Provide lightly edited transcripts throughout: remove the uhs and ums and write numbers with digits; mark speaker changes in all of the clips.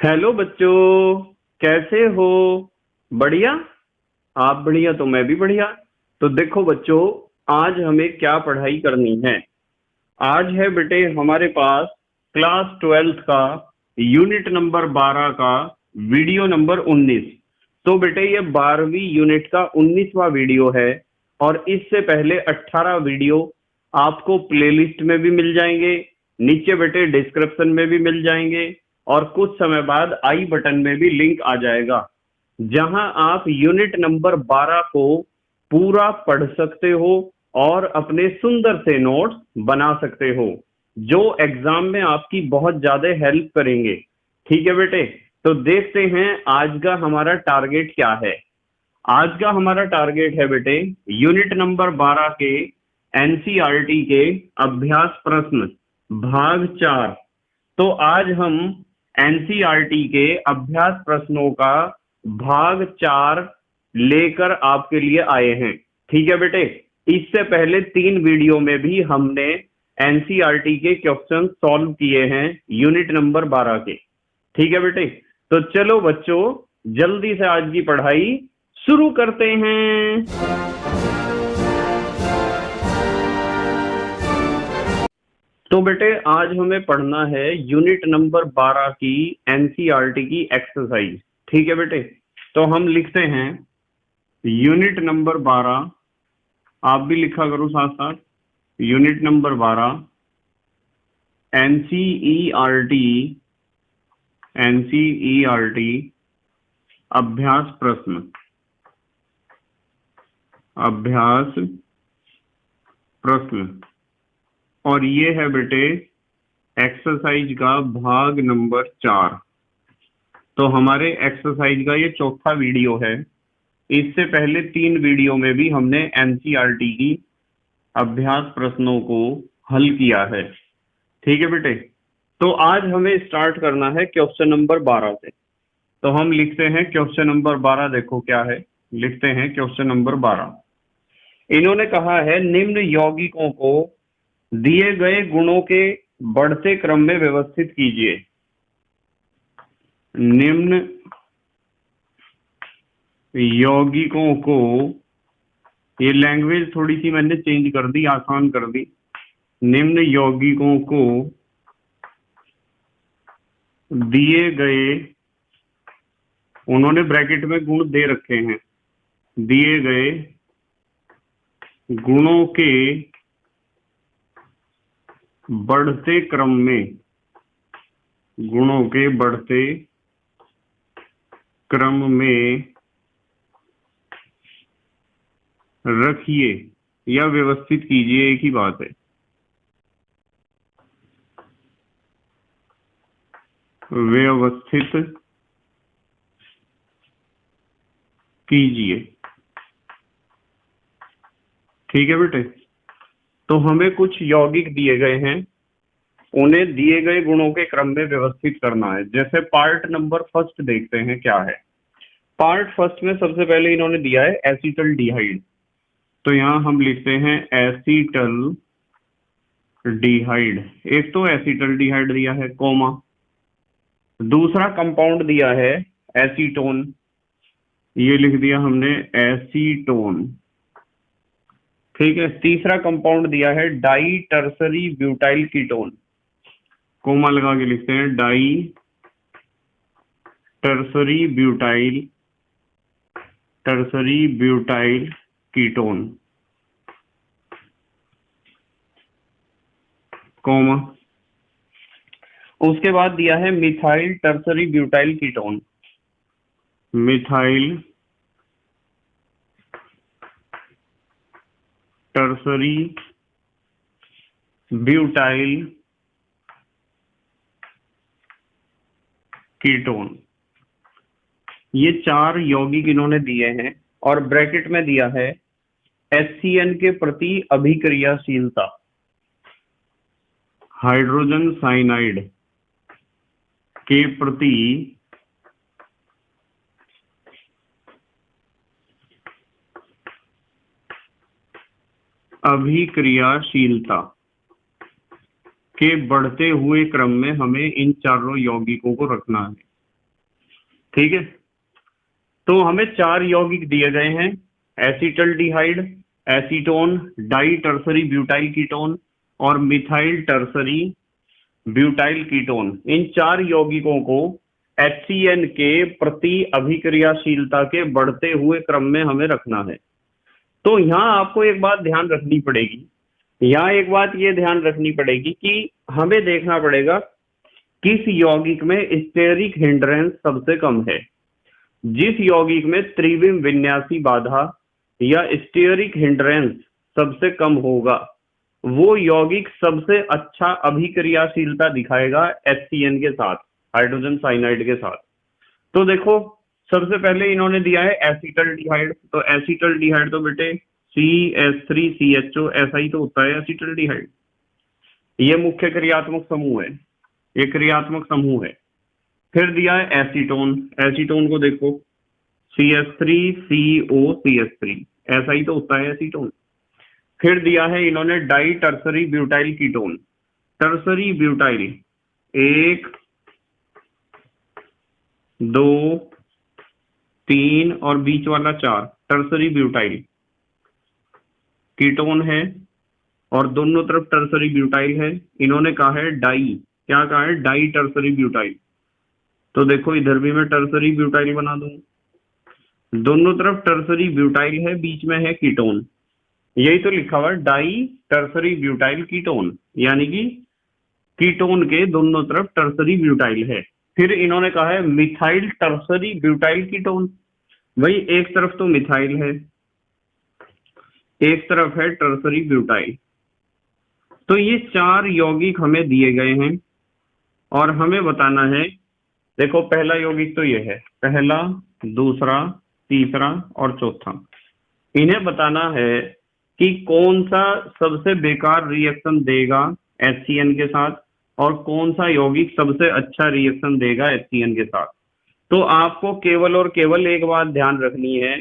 Speaker 1: Hello बच्चों, कैसे हो? बढ़िया। आप बढ़िया तो मैं भी बढ़िया। तो देखो बच्चों, आज हमें क्या पढ़ाई करनी है। आज है बेटे हमारे पास क्लास 12th का यूनिट नंबर 12 का वीडियो नंबर 19। तो बेटे ये 12वीं यूनिट का 19वां वीडियो है। और इससे पहले 18 वीडियो आपको प्लेलिस्ट में भी मिल जाएंगे, नीचे बेटे डिस्क्रिप्शन में भी मिल जाएंगे, और कुछ समय बाद आई बटन में भी लिंक आ जाएगा, जहां आप यूनिट नंबर 12 को पूरा पढ़ सकते हो और अपने सुंदर से नोट्स बना सकते हो, जो एग्जाम में आपकी बहुत ज्यादा हेल्प करेंगे। ठीक है बेटे, तो देखते हैं आज का हमारा टारगेट क्या है। आज का हमारा टारगेट है बेटे यूनिट नंबर 12 के एनसीईआरटी के अभ्यास प्रश्न भाग 4। तो आज हम एनसीईआरटी के अभ्यास प्रश्नों का भाग 4 लेकर आपके लिए आए हैं। ठीक है बेटे, इससे पहले 3 वीडियो में भी हमने एनसीईआरटी के क्वेश्चन सॉल्व किए हैं यूनिट नंबर 12 के। ठीक है बेटे, तो चलो बच्चों जल्दी से आज की पढ़ाई शुरू करते हैं। तो बेटे आज हमें पढ़ना है यूनिट नंबर 12 की एनसीईआरटी की एक्सरसाइज। ठीक है बेटे, तो हम लिखते हैं यूनिट नंबर 12, आप भी लिखा करो साथ साथ, यूनिट नंबर 12 एनसीईआरटी अभ्यास प्रश्न, अभ्यास प्रश्न। और ये है बेटे एक्सरसाइज का भाग नंबर 4। तो हमारे एक्सरसाइज का ये चौथा वीडियो है। इससे पहले 3 वीडियो में भी हमने एनसीईआरटी की अभ्यास प्रश्नों को हल किया है। ठीक है बेटे, तो आज हमें स्टार्ट करना है क्वेश्चन नंबर 12 से। तो हम लिखते हैं क्वेश्चन नंबर 12, देखो क्या है, लिखते हैं क्वेश्चन नंबर 12। इन्होंने कहा है निम्न यौगिकों को दिए गए गुणों के बढ़ते क्रम में व्यवस्थित कीजिए। निम्न यौगिकों को, ये लैंग्वेज थोड़ी सी मैंने चेंज कर दी, आसान कर दी। निम्न यौगिकों को दिए गए, उन्होंने ब्रैकेट में गुण दे रखे हैं, दिए गए गुणों के बढ़ते क्रम में, गुणों के बढ़ते क्रम में रखिए या व्यवस्थित कीजिए, एक ही बात है। व्यवस्थित कीजिए। ठीक है बेटे, तो हमें कुछ यौगिक दिए गए हैं, उन्हें दिए गए गुणों के क्रम में व्यवस्थित करना है। जैसे पार्ट नंबर फर्स्ट देखते हैं क्या है। पार्ट फर्स्ट में सबसे पहले इन्होंने दिया है एसीटल डिहाइड। तो यहां हम लिखते हैं एसीटल डिहाइड। एक तो एसीटल डिहाइड दिया है, कोमा। दूसरा कंपाउंड दिया है एसीटोन, ये लिख दिया हमने एसीटोन। ठीक है, तीसरा कंपाउंड दिया है di tertiary butyl ketone, comma लगा के लिखते हैं di tertiary butyl ketone, comma. उसके बाद दिया है methyl tertiary butyl ketone, methyl tertiary butyl ketone. ये 4 यौगिक इन्होंने दिए हैं और ब्रैकेट में दिया है HCN के प्रति अभिक्रियाशीलता, हाइड्रोजन साइनाइड के प्रति अभिक्रियाशीलता के बढ़ते हुए क्रम में हमें इन चारों यौगिकों को रखना है। ठीक है। तो हमें 4 यौगिक दिए गए हैं, acetaldehyde, acetone, di tertiary butyl ketone और मिथाइल टर्सरी ब्यूटाइल कीटोन। इन 4 यौगिकों को HCN के प्रति अभिक्रियाशीलता के बढ़ते हुए क्रम में हमें रखना है। तो यहाँ आपको एक बात ध्यान रखनी पड़ेगी, यहाँ एक बात ये ध्यान रखनी पड़ेगी कि हमें देखना पड़ेगा किस यौगिक में स्टेरिक हिंड्रेंस सबसे कम है। जिस यौगिक में त्रिविम विन्यासी बाधा या स्टेरिक हिंड्रेंस सबसे कम होगा वो यौगिक सबसे अच्छा अभिक्रियाशीलता दिखाएगा HCN के साथ, हाइड्रोजन साइनाइड के साथ। तो देखो सबसे पहले इन्होंने दिया है एसिटल्डिहाइड, तो एसिटल्डिहाइड तो बेटे CH3CHO ऐसा ही तो होता है एसिटल्डिहाइड। ये मुख्य क्रियात्मक समूह है, ये क्रियात्मक समूह है। फिर दिया है एसीटोन, एसीटोन को देखो CH3COCH3 ऐसा ही तो होता है एसीटोन। फिर दिया है इन्होंने di tertiary butyl ketone, tertiary butyl 1 2 3 और बीच वाला 4 टर्सरी ब्यूटाइल कीटोन है और दोनों तरफ टर्सरी ब्यूटाइल है। इन्होंने कहा है डाई, क्या कहा है, डाई टर्सरी ब्यूटाइल। तो देखो इधर भी मैं टर्सरी ब्यूटाइल बना दूं, दोनों तरफ टर्सरी ब्यूटाइल है, बीच में है कीटोन, यही तो लिखा हुआ है डाई टर्सरी ब्यूटाइल कीटोन, यानी कि कीटोन के दोनों तरफ टर्सरी ब्यूटाइल है। फिर इन्होंने कहा है मिथाइल टर्सरी ब्यूटाइल कीटोन, वही एक तरफ तो मिथाइल है, एक तरफ है टर्सरी ब्यूटाइल। तो ये 4 यौगिक हमें दिए गए हैं और हमें बताना है, देखो पहला यौगिक तो ये है, पहला, दूसरा, तीसरा और चौथा। इन्हें बताना है कि कौन सा सबसे बेकार रिएक्शन देगा HCN के साथ और कौन सा यौगिक सबसे अच्छा रिएक्शन देगा HCN के साथ। तो आपको केवल और केवल एक बात ध्यान रखनी है,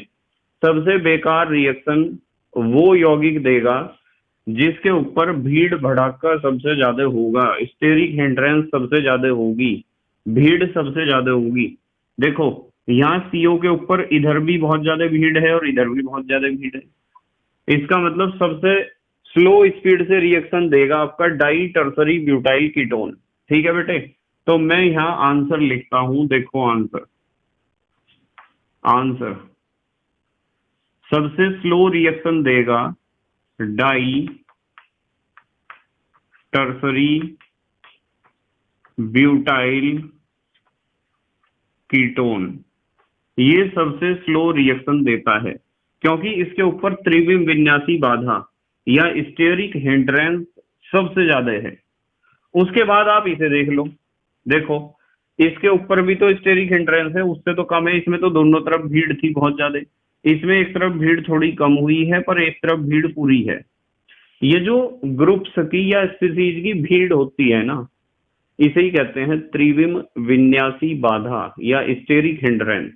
Speaker 1: सबसे बेकार रिएक्शन वो यौगिक देगा जिसके ऊपर भीड़ भड़ाका सबसे ज्यादा होगा, स्टेरिक हिंड्रेंस सबसे ज्यादा होगी, भीड़ सबसे ज्यादा होगी। देखो यहाँ CO के ऊपर इधर भी बहुत ज्यादा भीड़ है और इधर भी बहुत ज्यादा भीड़ है, इसका मतलब सबसे स्लो स्पीड से रिएक्शन देगा आपका डाई टर्सरी ब्यूटाइल कीटोन। ठीक है बेटे, तो मैं यहाँ आंसर लिखता हूं, देखो आंसर सबसे स्लो रिएक्शन देगा डाई टर्सरी ब्यूटाइल कीटोन, ये सबसे स्लो रिएक्शन देता है क्योंकि इसके ऊपर त्रिविम विन्यासी बाधा या स्टेरिक हिंड्रेंस सबसे ज्यादा है। उसके बाद आप इसे देख लो, देखो इसके ऊपर भी तो स्टेरिक हिंड्रेंस है, उससे तो कम है, इसमें तो दोनों तरफ भीड़ थी बहुत ज्यादा, इसमें एक तरफ भीड़ थोड़ी कम हुई है पर एक तरफ भीड़ पूरी है। ये जो ग्रुप्स की या स्पीसीज की भीड़ होती है ना, इसे ही कहते हैं त्रिविम विन्यासी बाधा या स्टेरिक हिंड्रेंस।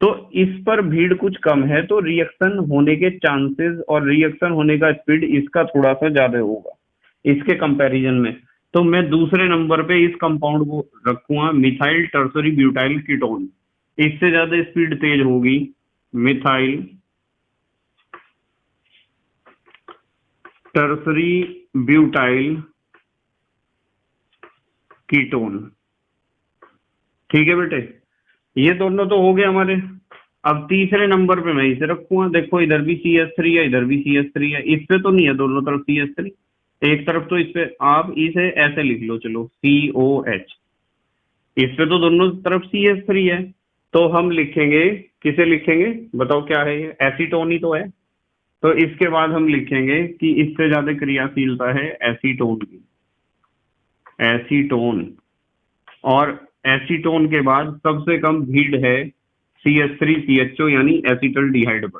Speaker 1: तो इस पर भीड़ कुछ कम है तो रिएक्शन होने के चांसेस और रिएक्शन होने का स्पीड इसका थोड़ा सा ज्यादा होगा इसके कंपैरिजन में। तो मैं दूसरे नंबर पे इस कंपाउंड को रखूंगा मिथाइल टर्सरी ब्यूटाइल कीटोन, इससे ज्यादा स्पीड तेज होगी मिथाइल टर्सरी ब्यूटाइल कीटोन। ठीक है बेटे, ये दोनों तो हो गए हमारे। अब तीसरे नंबर पे मैं इसे रखूंगा, देखो इधर भी CH3 है, इधर भी CH3 है, इस पे तो नहीं है दोनों तरफ CH3, एक तरफ तो इस पे आप इसे ऐसे लिख लो, चलो COH, इस पे तो दोनों तरफ CH3 है, तो हम लिखेंगे, किसे लिखेंगे बताओ, क्या है ये, एसीटोन ही तो है। तो इसके बाद हम लिखेंगे कि इससे ज्यादा क्रियाशीलता है एसीटोन की, एसीटोन, और एसीटोन के बाद सबसे कम भीड़ है CH3CHO यानी एसिटल्डिहाइड पर।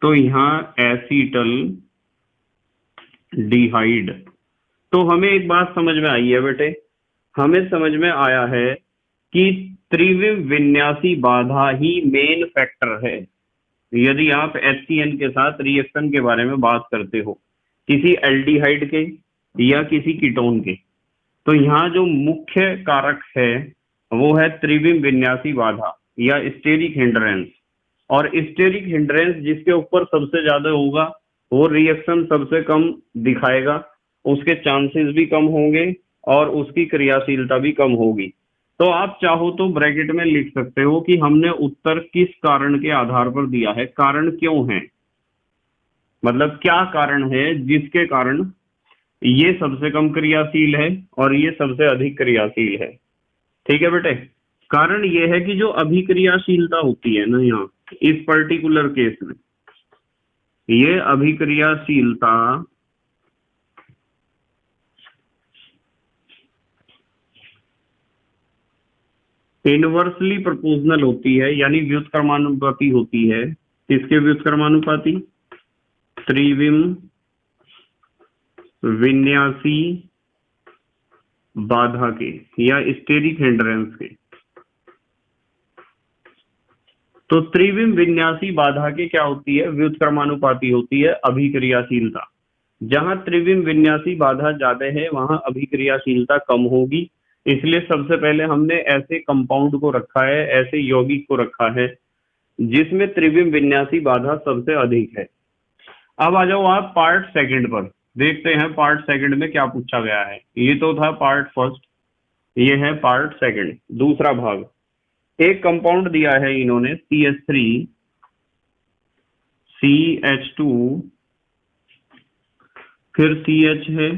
Speaker 1: तो यहाँ एसिटल्डिहाइड, तो हमें एक बात समझ में आई है बेटे, हमें समझ में आया है कि त्रिविम विन्यासी बाधा ही मेन फैक्टर है यदि आप HCN के साथ रिएक्शन के बारे में बात करते हो, किसी एल्डिहाइड के या किसी कीटोन के। तो यहाँ जो मुख्य कारक है वो है त्रिविम विन्यासी बाधा या स्टेरिक हिंड्रेंस। और स्टेरिक हिंड्रेंस जिसके ऊपर सबसे ज्यादा होगा वो रिएक्शन सबसे कम दिखाएगा, उसके चांसेस भी कम होंगे और उसकी क्रियाशीलता भी कम होगी। तो आप चाहो तो ब्रैकेट में लिख सकते हो कि हमने उत्तर किस कारण के आधार पर दिया है, कारण क्यों है, मतलब क्या कारण है जिसके कारण ये सबसे कम क्रियाशील है और ये सबसे अधिक क्रियाशील है। ठीक है बेटे, कारण ये है कि जो अभिक्रियाशीलता होती है ना यहाँ इस पर्टिकुलर केस में, ये अभिक्रियाशीलता इनवर्सली प्रोपोर्शनल होती है, यानी व्युत्क्रमानुपाती होती है। किसके व्युत्क्रमानुपाती? त्रिविम विन्यासी बाधा के या स्टेरिक हिंड्रेंस के। तो त्रिविम विन्यासी बाधा के क्या होती है? व्युत्क्रमानुपाती होती है अभिक्रियाशीलता। जहां त्रिविम विन्यासी बाधा ज्यादा है वहां अभिक्रियाशीलता कम होगी, इसलिए सबसे पहले हमने ऐसे कंपाउंड को रखा है, ऐसे यौगिक को रखा है जिसमें त्रिविम विन्यासी बाधा सबसे अधिक है। अब आ जाओ आप पार्ट सेकंड पर, देखते हैं पार्ट सेकंड में क्या पूछा गया है। ये तो था पार्ट फर्स्ट, ये है पार्ट सेकंड, दूसरा भाग। एक कंपाउंड दिया है इन्होंने CH3 CH2 फिर CH है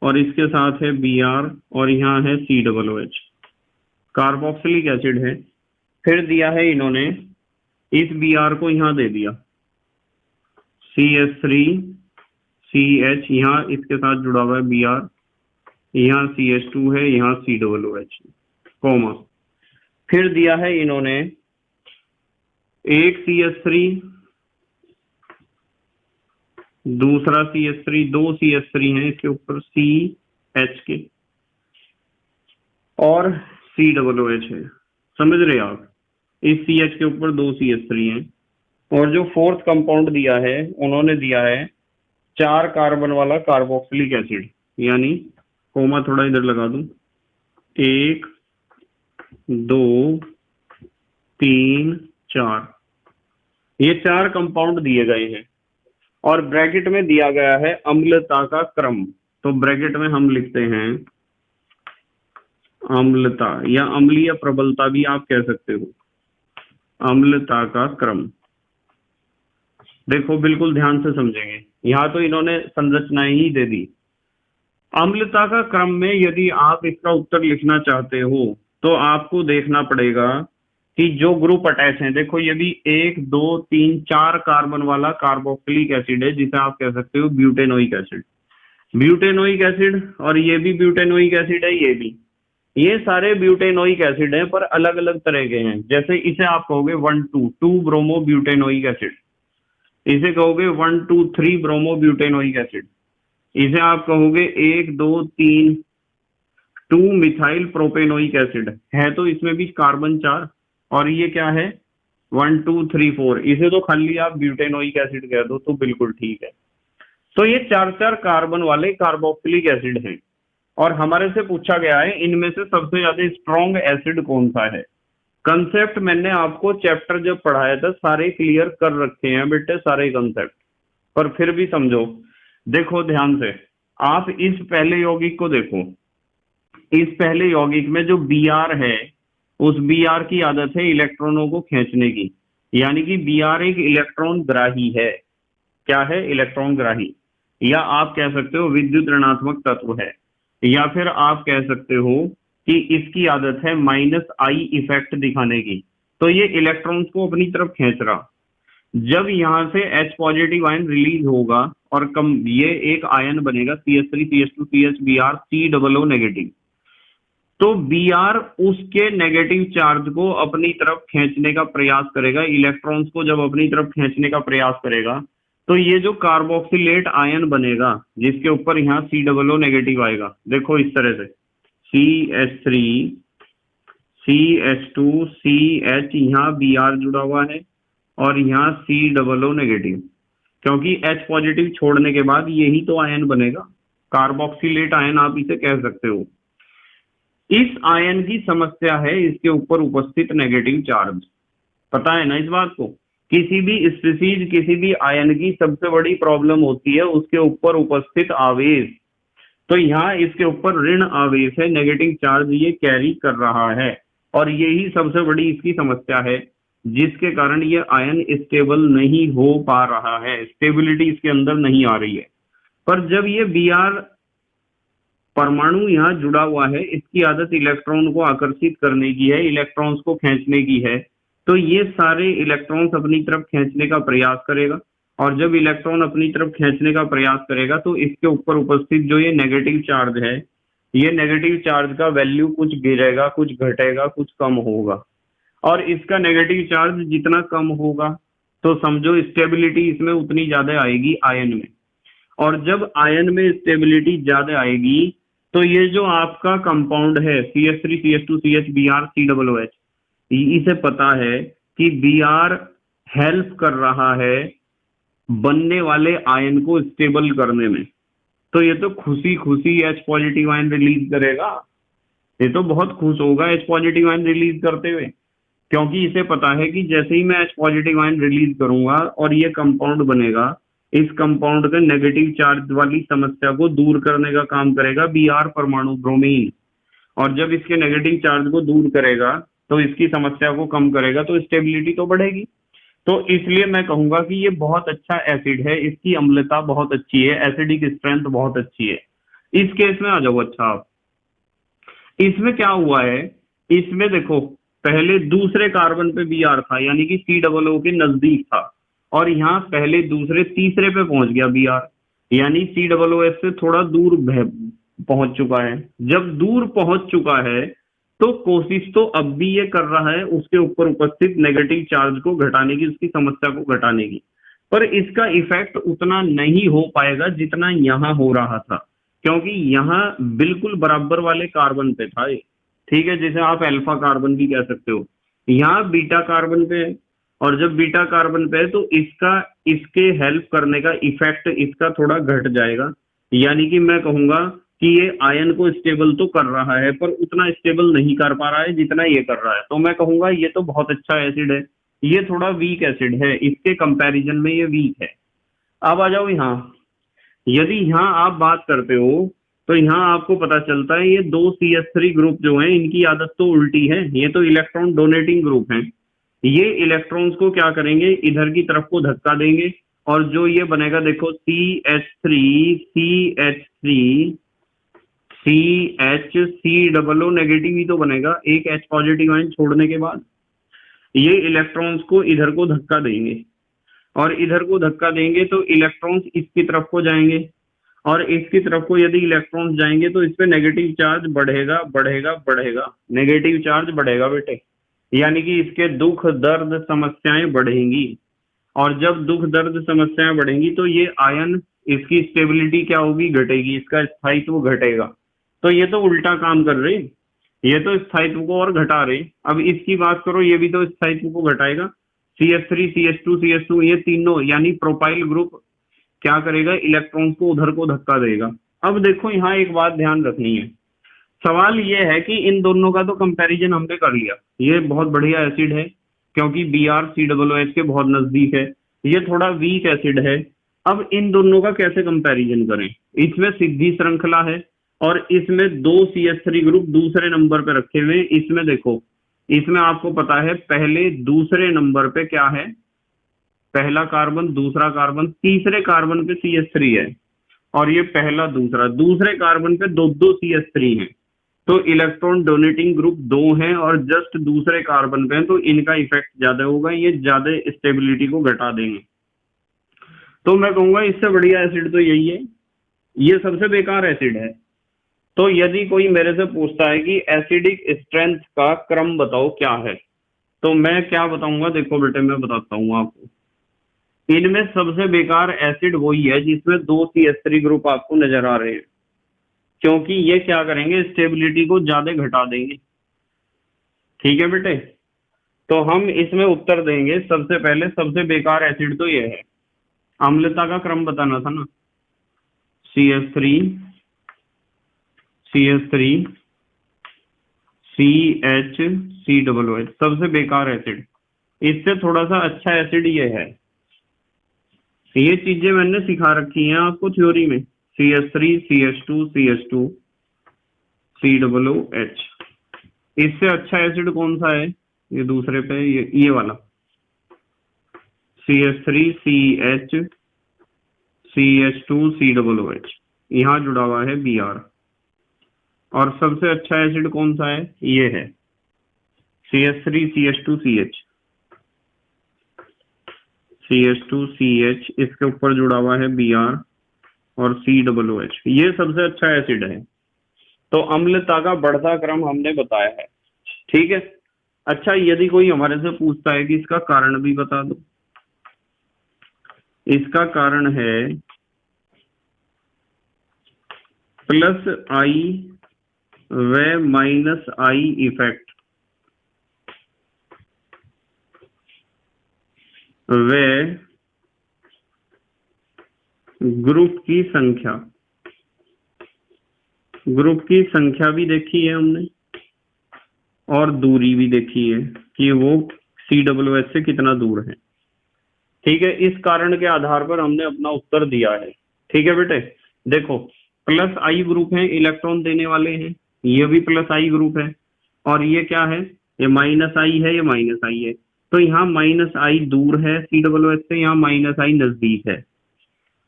Speaker 1: और इसके साथ है Br और यहाँ है COOH, कार्बोक्सिलिक एसिड है। फिर दिया है इन्होंने इस Br को यहाँ दे दिया, CH3 CH, यहाँ इसके साथ जुड़ा हुआ है Br, यहाँ CH2 है, यहाँ COOH, कोमा। फिर दिया है इन्होंने एक CH3, दूसरा CH3, दो CH3 हैं इसके ऊपर CH के और COOH है। समझ रहे आप? इस CH के ऊपर दो CH3 हैं। और जो फोर्थ कंपाउंड दिया है उन्होंने दिया है 4 कार्बन वाला कार्बोक्सिलिक एसिड, यानी कोमा थोड़ा इधर लगा दूं, 1 2 3 4, ये 4 कंपाउंड दिए गए हैं और ब्रैकेट में दिया गया है अम्लता का क्रम। तो ब्रैकेट में हम लिखते हैं अम्लता या अम्लीय प्रबलता भी आप कह सकते हो, अम्लता का क्रम। देखो बिल्कुल ध्यान से समझेंगे, यहाँ तो इन्होंने संरचनाएं ही दे दी। अम्लता का क्रम में यदि आप इसका उत्तर लिखना चाहते हो तो आपको देखना पड़ेगा कि जो ग्रुप अटैच है, देखो यदि 1 2 3 4 कार्बन वाला कार्बोक्सिलिक एसिड है जिसे आप कह सकते हो ब्यूटेनोइक एसिड, ब्यूटेनोइक एसिड, और ये भी ब्यूटेनोइक एसिड है, ये भी, ये सारे ब्यूटेनोइक एसिड हैं पर अलग अलग तरह के हैं। जैसे इसे आप कहोगे 1 2 ब्रोमो ब्यूटेनोइक एसिड, इसे कहोगे 1 2 3 ब्रोमो ब्यूटेनोइक एसिड, इसे आप कहोगे 1 2 3 2 मिथाइल प्रोपेनोइक एसिड है, तो इसमें भी कार्बन 4, और ये क्या है 1 2 3 4, इसे तो खाली आप ब्यूटेनोइक एसिड कह दो तो बिल्कुल ठीक है। तो ये 4 कार्बन वाले कार्बोक्सिलिक एसिड हैं और हमारे से पूछा गया है इनमें से सबसे ज्यादा स्ट्रॉन्ग एसिड कौन सा है। कंसेप्ट मैंने आपको चैप्टर जब पढ़ाया था सारे क्लियर कर रखे हैं बेटे, सारे कंसेप्ट, पर फिर भी समझो। देखो ध्यान से, आप इस पहले यौगिक को देखो, इस पहले यौगिक में जो Br है उस Br की आदत है इलेक्ट्रॉनों को खींचने की, यानी कि Br एक इलेक्ट्रॉन ग्राही है। क्या है? इलेक्ट्रॉन ग्राही, या आप कह सकते हो विद्युत ऋणात्मक तत्व है, या फिर आप कह सकते हो कि इसकी आदत है -I इफेक्ट दिखाने की। तो ये इलेक्ट्रॉन्स को अपनी तरफ खींच रहा, जब यहां से H पॉजिटिव आयन रिलीज होगा और कम ये एक आयन बनेगा CH3 CH2 CH Br COO negative, तो Br उसके नेगेटिव चार्ज को अपनी तरफ खींचने का प्रयास करेगा, इलेक्ट्रॉन्स को जब अपनी तरफ खींचने का प्रयास करेगा तो ये जो कार्बोक्सिलेट आयन बनेगा जिसके ऊपर यहाँ COO नेगेटिव आएगा, देखो इस तरह से CH3 CH2 CH, यहाँ Br जुड़ा हुआ है और यहाँ COO नेगेटिव, क्योंकि H पॉजिटिव छोड़ने के बाद यही तो आयन बनेगा, कार्बोक्सिलेट आयन आप इसे कह सकते हो। इस आयन की समस्या है इसके ऊपर उपस्थित नेगेटिव चार्ज। पता है ना इस बात को? किसी भी स्पीसीज, किसी भी आयन की सबसे बड़ी प्रॉब्लम होती है उसके ऊपर उपस्थित आवेश। तो यहाँ इसके ऊपर ऋण आवेश है, नेगेटिव चार्ज ये कैरी कर रहा है, और यही सबसे बड़ी इसकी समस्या है जिसके कारण ये आयन स्टेबल नहीं हो पा रहा है, स्टेबिलिटी इसके अंदर नहीं आ रही है। पर जब ये Br परमाणु यहाँ जुड़ा हुआ है, इसकी आदत इलेक्ट्रॉन को आकर्षित करने की है, इलेक्ट्रॉन्स को खींचने की है, तो ये सारे इलेक्ट्रॉन्स अपनी तरफ खींचने का प्रयास करेगा, और जब इलेक्ट्रॉन अपनी तरफ खींचने का प्रयास करेगा तो इसके ऊपर उपस्थित जो ये नेगेटिव चार्ज है, ये नेगेटिव चार्ज का वैल्यू कुछ गिरेगा, कुछ घटेगा, कुछ कम होगा। और इसका नेगेटिव चार्ज जितना कम होगा तो समझो स्टेबिलिटी इसमें उतनी ज्यादा आएगी आयन में, और जब आयन में स्टेबिलिटी ज्यादा आएगी तो ये जो आपका कंपाउंड है CH3 CH2 CH Br COOH, इसे पता है कि Br हेल्प कर रहा है बनने वाले आयन को स्टेबल करने में, तो ये तो खुशी खुशी H पॉजिटिव आयन रिलीज करेगा, ये तो बहुत खुश होगा H पॉजिटिव आयन रिलीज करते हुए, क्योंकि इसे पता है कि जैसे ही मैं H पॉजिटिव आयन रिलीज करूंगा और ये कंपाउंड बनेगा, इस कंपाउंड के नेगेटिव चार्ज वाली समस्या को दूर करने का काम करेगा Br परमाणु ब्रोमीन, और जब इसके नेगेटिव चार्ज को दूर करेगा तो इसकी समस्या को कम करेगा, तो स्टेबिलिटी तो बढ़ेगी। तो इसलिए मैं कहूंगा कि ये बहुत अच्छा एसिड है, इसकी अम्लता बहुत अच्छी है, एसिडिक स्ट्रेंथ बहुत अच्छी है। इस केस में आ जाओ। अच्छा, आप इसमें क्या हुआ है, इसमें देखो पहले दूसरे कार्बन पे Br था, यानी कि COO के नजदीक था, और यहाँ पहले दूसरे तीसरे पे पहुंच गया Br, यानी COOH से थोड़ा दूर पहुंच चुका है। जब दूर पहुंच चुका है तो कोशिश तो अब भी ये कर रहा है उसके ऊपर उपस्थित नेगेटिव चार्ज को घटाने की, उसकी समस्या को घटाने की, पर इसका इफेक्ट उतना नहीं हो पाएगा जितना यहाँ हो रहा था, क्योंकि यहाँ बिल्कुल बराबर वाले कार्बन पे था ये, ठीक है, जैसे आप अल्फा कार्बन भी कह सकते हो। यहाँ बीटा कार्बन पे है, और जब बीटा कार्बन पे है तो इसका, इसके हेल्प करने का इफेक्ट इसका थोड़ा घट जाएगा, यानी कि मैं कहूंगा कि ये आयन को स्टेबल तो कर रहा है पर उतना स्टेबल नहीं कर पा रहा है जितना ये कर रहा है, तो मैं कहूंगा ये तो बहुत अच्छा एसिड है, ये थोड़ा वीक एसिड है, इसके कंपैरिजन में ये वीक है। अब आ जाओ यहाँ, यदि यहाँ आप बात करते हो तो यहाँ आपको पता चलता है ये दो CH3 ग्रुप जो हैं इनकी आदत तो उल्टी है, ये तो इलेक्ट्रॉन डोनेटिंग ग्रुप हैं, ये इलेक्ट्रॉन्स को क्या करेंगे, इधर की तरफ को धक्का देंगे, और जो ये बनेगा देखो CH3 CH3 CHCOO नेगेटिव ही तो बनेगा एक H पॉजिटिव आयन छोड़ने के बाद। ये इलेक्ट्रॉन्स को इधर को धक्का देंगे, और इधर को धक्का देंगे तो इलेक्ट्रॉन्स इसकी तरफ को जाएंगे, और इसकी तरफ को यदि इलेक्ट्रॉन्स जाएंगे तो इस पे नेगेटिव चार्ज बढ़ेगा बढ़ेगा बढ़ेगा, नेगेटिव चार्ज बढ़ेगा बेटे, यानी कि इसके दुख दर्द समस्याएं बढ़ेंगी, और जब दुख दर्द समस्याएं बढ़ेंगी तो ये आयन, इसकी स्टेबिलिटी क्या होगी, घटेगी, इसका स्थायित्व घटेगा। तो ये तो उल्टा काम कर रहे, ये तो स्थायित्व को और घटा रहे। अब इसकी बात करो, ये भी तो स्थायित्व को घटाएगा, CH3 CH2 CH2 ये तीनों यानी प्रोपाइल ग्रुप क्या करेगा, इलेक्ट्रॉन्स को उधर को धक्का देगा। अब देखो यहाँ एक बात ध्यान रखनी है, सवाल ये है कि इन दोनों का तो कंपैरिजन हमने कर लिया, ये बहुत बढ़िया एसिड है क्योंकि Br COOH के बहुत नजदीक है, ये थोड़ा वीक एसिड है। अब इन दोनों का कैसे कंपैरिजन करें, इसमें सीधी श्रृंखला है और इसमें दो CH3 ग्रुप दूसरे नंबर पे रखे हुए, इसमें देखो, इसमें आपको पता है पहले दूसरे नंबर पे क्या है, पहला कार्बन दूसरा कार्बन, तीसरे कार्बन पे CH3 है, और ये पहला दूसरा, दूसरे कार्बन पे दो दो CH3 हैं, तो इलेक्ट्रॉन डोनेटिंग ग्रुप दो हैं और जस्ट दूसरे कार्बन पे हैं, तो इनका इफेक्ट ज्यादा होगा, ये ज्यादा स्टेबिलिटी को घटा देंगे। तो मैं कहूंगा इससे बढ़िया एसिड तो यही है, ये सबसे बेकार एसिड है। तो यदि कोई मेरे से पूछता है कि एसिडिक स्ट्रेंथ का क्रम बताओ क्या है, तो मैं क्या बताऊंगा, देखो बेटे मैं बताता हूँ आपको, इनमें सबसे बेकार एसिड वही है जिसमें दो CH3 ग्रुप आपको नजर आ रहे हैं, क्योंकि ये क्या करेंगे, स्टेबिलिटी को ज्यादा घटा देंगे। ठीक है बेटे, तो हम इसमें उत्तर देंगे सबसे पहले, सबसे बेकार एसिड तो ये है। अम्लता का क्रम बताना था ना, CH3 CH3 CH3COOH सबसे बेकार एसिड। इससे थोड़ा सा अच्छा एसिड ये है। ये चीजें मैंने सिखा रखी हैं आपको थ्योरी में। CH3 CH2 CH2 COOH। इससे अच्छा एसिड कौन सा है? ये दूसरे पे ये वाला CH3CH CH2 COOH, यहाँ जुड़ा हुआ है Br। और सबसे अच्छा एसिड कौन सा है? ये है CH3 CH2CH CH2CH, इसके ऊपर जुड़ा हुआ है Br और COOH। ये सबसे अच्छा एसिड है। तो अम्लता का बढ़ता क्रम हमने बताया है, ठीक है। अच्छा, यदि कोई हमारे से पूछता है कि इसका कारण भी बता दो, इसका कारण है +I व -I इफेक्ट व ग्रुप की संख्या। ग्रुप की संख्या भी देखी है हमने और दूरी भी देखी है कि वो COOH से कितना दूर है, ठीक है। इस कारण के आधार पर हमने अपना उत्तर दिया है, ठीक है बेटे। देखो, +I ग्रुप है, इलेक्ट्रॉन देने वाले हैं, ये भी +I ग्रुप है। और ये क्या है? ये -I है, ये -I है। तो यहाँ -I दूर है COOH से, यहाँ -I नजदीक है।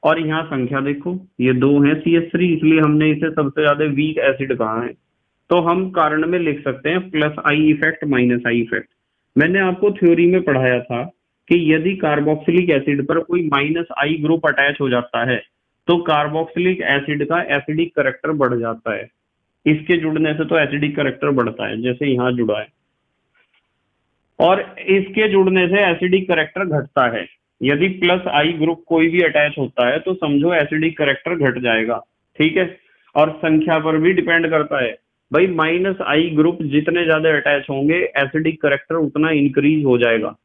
Speaker 1: और यहाँ संख्या देखो, ये 2 है CH3, इसलिए हमने इसे सबसे ज्यादा वीक एसिड कहा है। तो हम कारण में लिख सकते हैं +I इफेक्ट -I इफेक्ट। मैंने आपको थ्योरी में पढ़ाया था कि यदि कार्बोक्सिलिक एसिड पर कोई -I ग्रुप अटैच हो जाता है तो कार्बोक्सिलिक एसिड का एसिडिक करैक्टर बढ़ जाता है। इसके जुड़ने से तो एसिडिक करैक्टर बढ़ता है, जैसे यहाँ जुड़ा है। और इसके जुड़ने से एसिडिक करैक्टर घटता है। यदि +I ग्रुप कोई भी अटैच होता है तो समझो एसिडिक करैक्टर घट जाएगा, ठीक है। और संख्या पर भी डिपेंड करता है भाई, -I ग्रुप जितने ज्यादा अटैच होंगे एसिडिक करैक्टर उतना इंक्रीज हो जाएगा,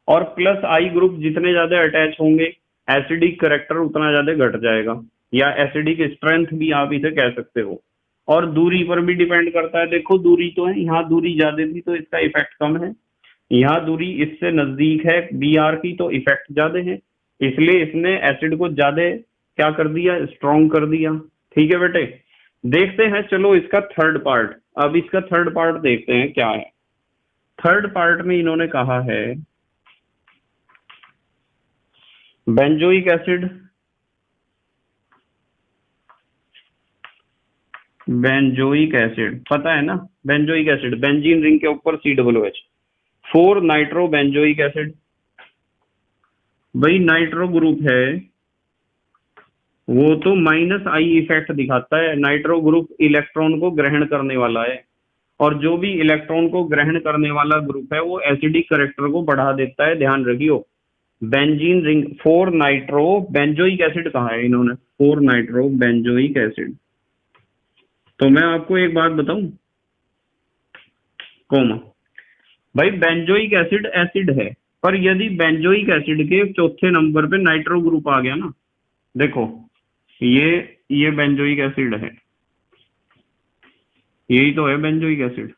Speaker 1: और +I ग्रुप जितने ज्यादा अटैच होंगे एसिडिक करैक्टर उतना ज्यादा घट जाएगा, या एसिडिक स्ट्रेंथ भी आप इसे कह सकते हो। और दूरी पर भी डिपेंड करता है। देखो, दूरी तो है, यहाँ दूरी ज्यादा थी तो इसका इफेक्ट कम है, यहाँ दूरी इससे नजदीक है Br की तो इफेक्ट ज्यादा है, इसलिए इसने एसिड को ज्यादा क्या कर दिया? स्ट्रॉन्ग कर दिया, ठीक है बेटे। देखते हैं, चलो इसका थर्ड पार्ट। अब इसका थर्ड पार्ट देखते हैं क्या है। थर्ड पार्ट में इन्होंने कहा है बेंजोइक एसिड, बेंजोइक एसिड पता है ना, बेंजोइक एसिड बेंजीन रिंग के ऊपर COOH, 4 नाइट्रो बेंजोइक एसिड। भाई नाइट्रो ग्रुप है वो तो -I इफेक्ट दिखाता है। नाइट्रो ग्रुप इलेक्ट्रॉन को ग्रहण करने वाला है, और जो भी इलेक्ट्रॉन को ग्रहण करने वाला ग्रुप है वो एसिडिक करैक्टर को बढ़ा देता है, ध्यान रखियो। Benzene ring 4 nitro benzoic acid कहा है इन्होंने, 4 नाइट्रो बेंजोइक एसिड। तो मैं आपको एक बात बताऊं, कोमा भाई, बेंजोइक एसिड एसिड है, पर यदि बेंजोइक एसिड के चौथे नंबर पे नाइट्रो ग्रुप आ गया ना, देखो ये बेंजोइक एसिड है, यही तो है बेंजोइक एसिड।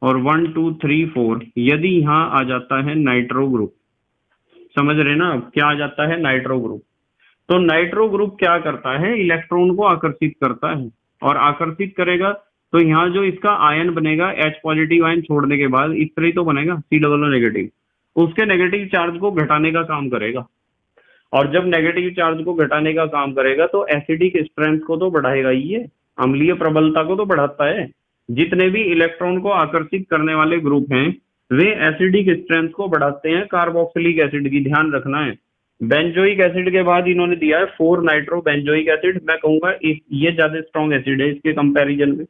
Speaker 1: और 1 2 3 4 यदि यहाँ आ जाता है नाइट्रो ग्रुप, समझ रहे ना अब क्या आ जाता है? Nitro group. तो नाइट्रो ग्रुप क्या करता है? इलेक्ट्रॉन को आकर्षित करता है, और आकर्षित करेगा तो यहाँ जो इसका आयन बनेगा H पॉजिटिव आयन छोड़ने के बाद इस तरह ही तो बनेगा COO नेगेटिव, उसके नेगेटिव चार्ज को घटाने का काम करेगा। और जब नेगेटिव चार्ज को घटाने का काम करेगा तो एसिडिक स्ट्रेंथ को तो बढ़ाएगा ही, ये अम्लीय प्रबलता को तो बढ़ाता है। जितने भी इलेक्ट्रॉन को आकर्षित करने वाले ग्रुप हैं वे एसिडिक स्ट्रेंथ को बढ़ाते हैं कार्बोक्सिलिक एसिड की, ध्यान रखना है। बेंजोइक एसिड के बाद इन्होंने दिया है 4 नाइट्रो बेंजोइक एसिड। मैं कहूंगा ये ज्यादा स्ट्रॉन्ग एसिड है इसके कंपैरिजन में।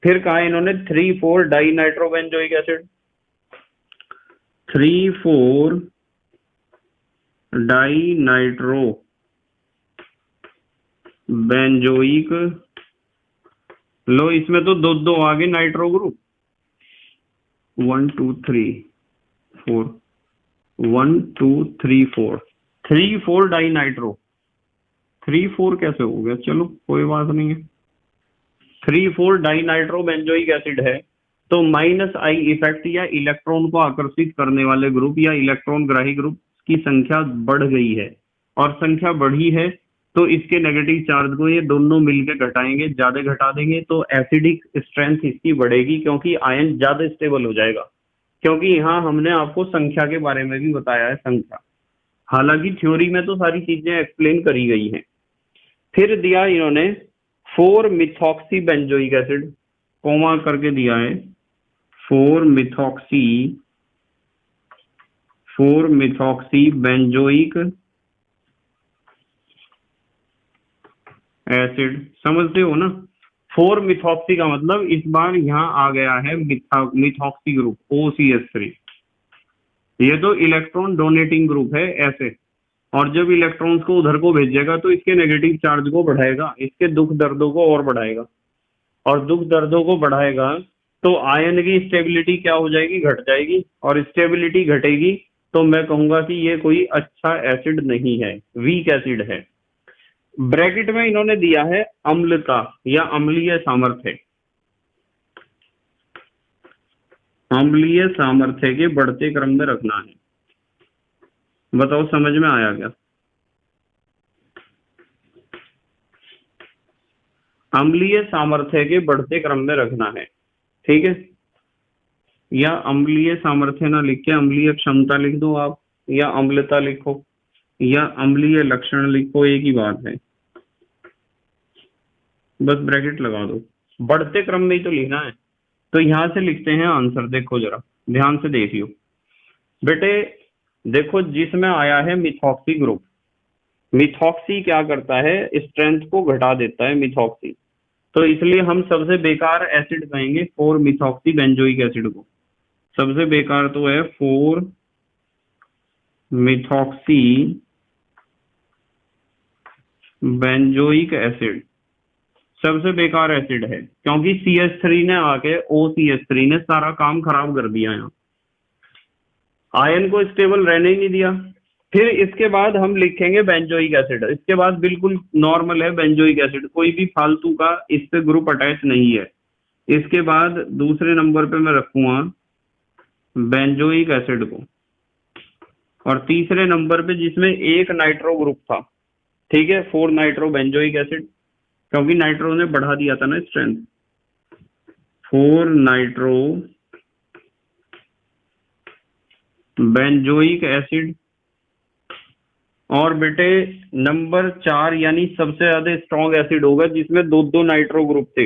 Speaker 1: फिर कहा इन्होंने 3 4 di nitro benzoic acid, 3 4 di nitro benzoic. लो, इसमें तो दो आ गए नाइट्रो ग्रुप, 1 2 3 4, 1 2 3 4, 3 4 डाई नाइट्रो। 3 4 कैसे हो गया? चलो कोई बात नहीं है, 3 4 डाई नाइट्रो बेंजोइक एसिड है। तो माइनस आई इफेक्ट या इलेक्ट्रॉन को आकर्षित करने वाले ग्रुप या इलेक्ट्रॉन ग्राही ग्रुप की संख्या बढ़ गई है, और संख्या बढ़ी है तो इसके नेगेटिव चार्ज को ये दोनों मिलकर घटाएंगे, ज्यादा घटा देंगे तो एसिडिक स्ट्रेंथ इसकी बढ़ेगी, क्योंकि आयन ज्यादा स्टेबल हो जाएगा। क्योंकि यहाँ हमने आपको संख्या के बारे में भी बताया है, संख्या, हालांकि थ्योरी में तो सारी चीजें एक्सप्लेन करी गई हैं। फिर दिया इन्होंने 4 मिथॉक्सी बेंजोइक एसिड, कोमा करके दिया है 4 मिथॉक्सी बेंजोइक एसिड, समझते हो ना। 4 मिथॉक्सी का मतलब इस बार यहाँ आ गया है मिथॉक्सी ग्रुप OCH3। ये तो इलेक्ट्रॉन डोनेटिंग ग्रुप है ऐसे, और जब इलेक्ट्रॉन्स को उधर को भेजेगा तो इसके नेगेटिव चार्ज को बढ़ाएगा, इसके दुख दर्दों को और बढ़ाएगा, और दुख दर्दों को बढ़ाएगा तो आयन की स्टेबिलिटी क्या हो जाएगी, घट जाएगी, और स्टेबिलिटी घटेगी तो मैं कहूंगा कि ये कोई अच्छा एसिड नहीं है, वीक एसिड है। ब्रैकेट में इन्होंने दिया है अम्लता या अम्लीय सामर्थ्य, अम्लीय सामर्थ्य के बढ़ते क्रम में रखना है। बताओ समझ में आया क्या? अम्लीय सामर्थ्य के बढ़ते क्रम में रखना है, ठीक है। या अम्लीय सामर्थ्य ना लिख के अम्लीय क्षमता लिख दो आप, या अम्लता लिखो, या अम्लीय लक्षण लिखो, एक ही बात है, बस ब्रैकेट लगा दो, बढ़ते क्रम में ही तो लिखना है। तो यहां से लिखते हैं आंसर, देखो जरा ध्यान से देखियो बेटे। देखो जिसमें आया है मिथॉक्सी ग्रुप, मिथॉक्सी क्या करता है, स्ट्रेंथ को घटा देता है मिथॉक्सी, तो इसलिए हम सबसे बेकार एसिड कहेंगे 4 मिथॉक्सी बेंजोइक एसिड को। सबसे बेकार तो है 4 मिथॉक्सी बेंजोइक एसिड, सबसे बेकार एसिड है, क्योंकि CH3 ने आके OCH3 ने सारा काम खराब कर दिया, यहाँ आयन को स्टेबल रहने ही नहीं दिया। फिर इसके बाद हम लिखेंगे बेंजोइक एसिड, इसके बाद बिल्कुल नॉर्मल है बेंजोइक एसिड, कोई भी फालतू का इस पे ग्रुप अटैच नहीं है। इसके बाद दूसरे नंबर पे मैं रखूंगा बेंजोइक एसिड को, और तीसरे नंबर पे जिसमें एक नाइट्रो ग्रुप था, ठीक है, 4 नाइट्रो बेंजोइक एसिड, क्योंकि नाइट्रो ने बढ़ा दिया था ना स्ट्रेंथ, 4 नाइट्रो बेंजोइक एसिड। और बेटे नंबर 4 यानी सबसे ज्यादा स्ट्रॉन्ग एसिड होगा जिसमें 2 नाइट्रो ग्रुप थे,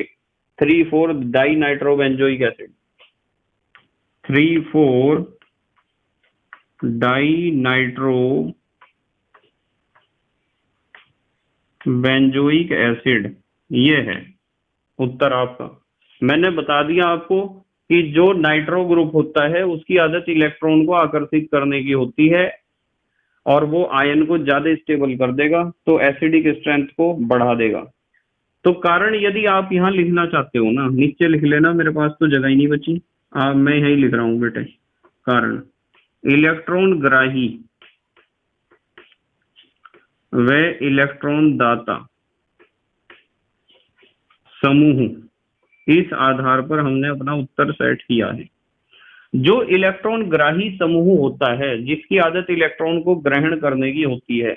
Speaker 1: 3,4 di nitro benzoic acid, 3,4 di nitro benzoic acid, ये है उत्तर आपका। मैंने बता दिया आपको कि जो नाइट्रो ग्रुप होता है उसकी आदत इलेक्ट्रॉन को आकर्षित करने की होती है, और वो आयन को ज्यादा स्टेबल कर देगा, तो एसिडिक स्ट्रेंथ को बढ़ा देगा। तो कारण यदि आप यहाँ लिखना चाहते हो ना, नीचे लिख लेना, मेरे पास तो जगह ही नहीं बची, मैं यही लिख रहा हूँ बेटे। कारण इलेक्ट्रॉन ग्राही व इलेक्ट्रॉन दाता समूह, इस आधार पर हमने अपना उत्तर सेट किया है। जो इलेक्ट्रॉन ग्राही समूह होता है, जिसकी आदत इलेक्ट्रॉन को ग्रहण करने की होती है,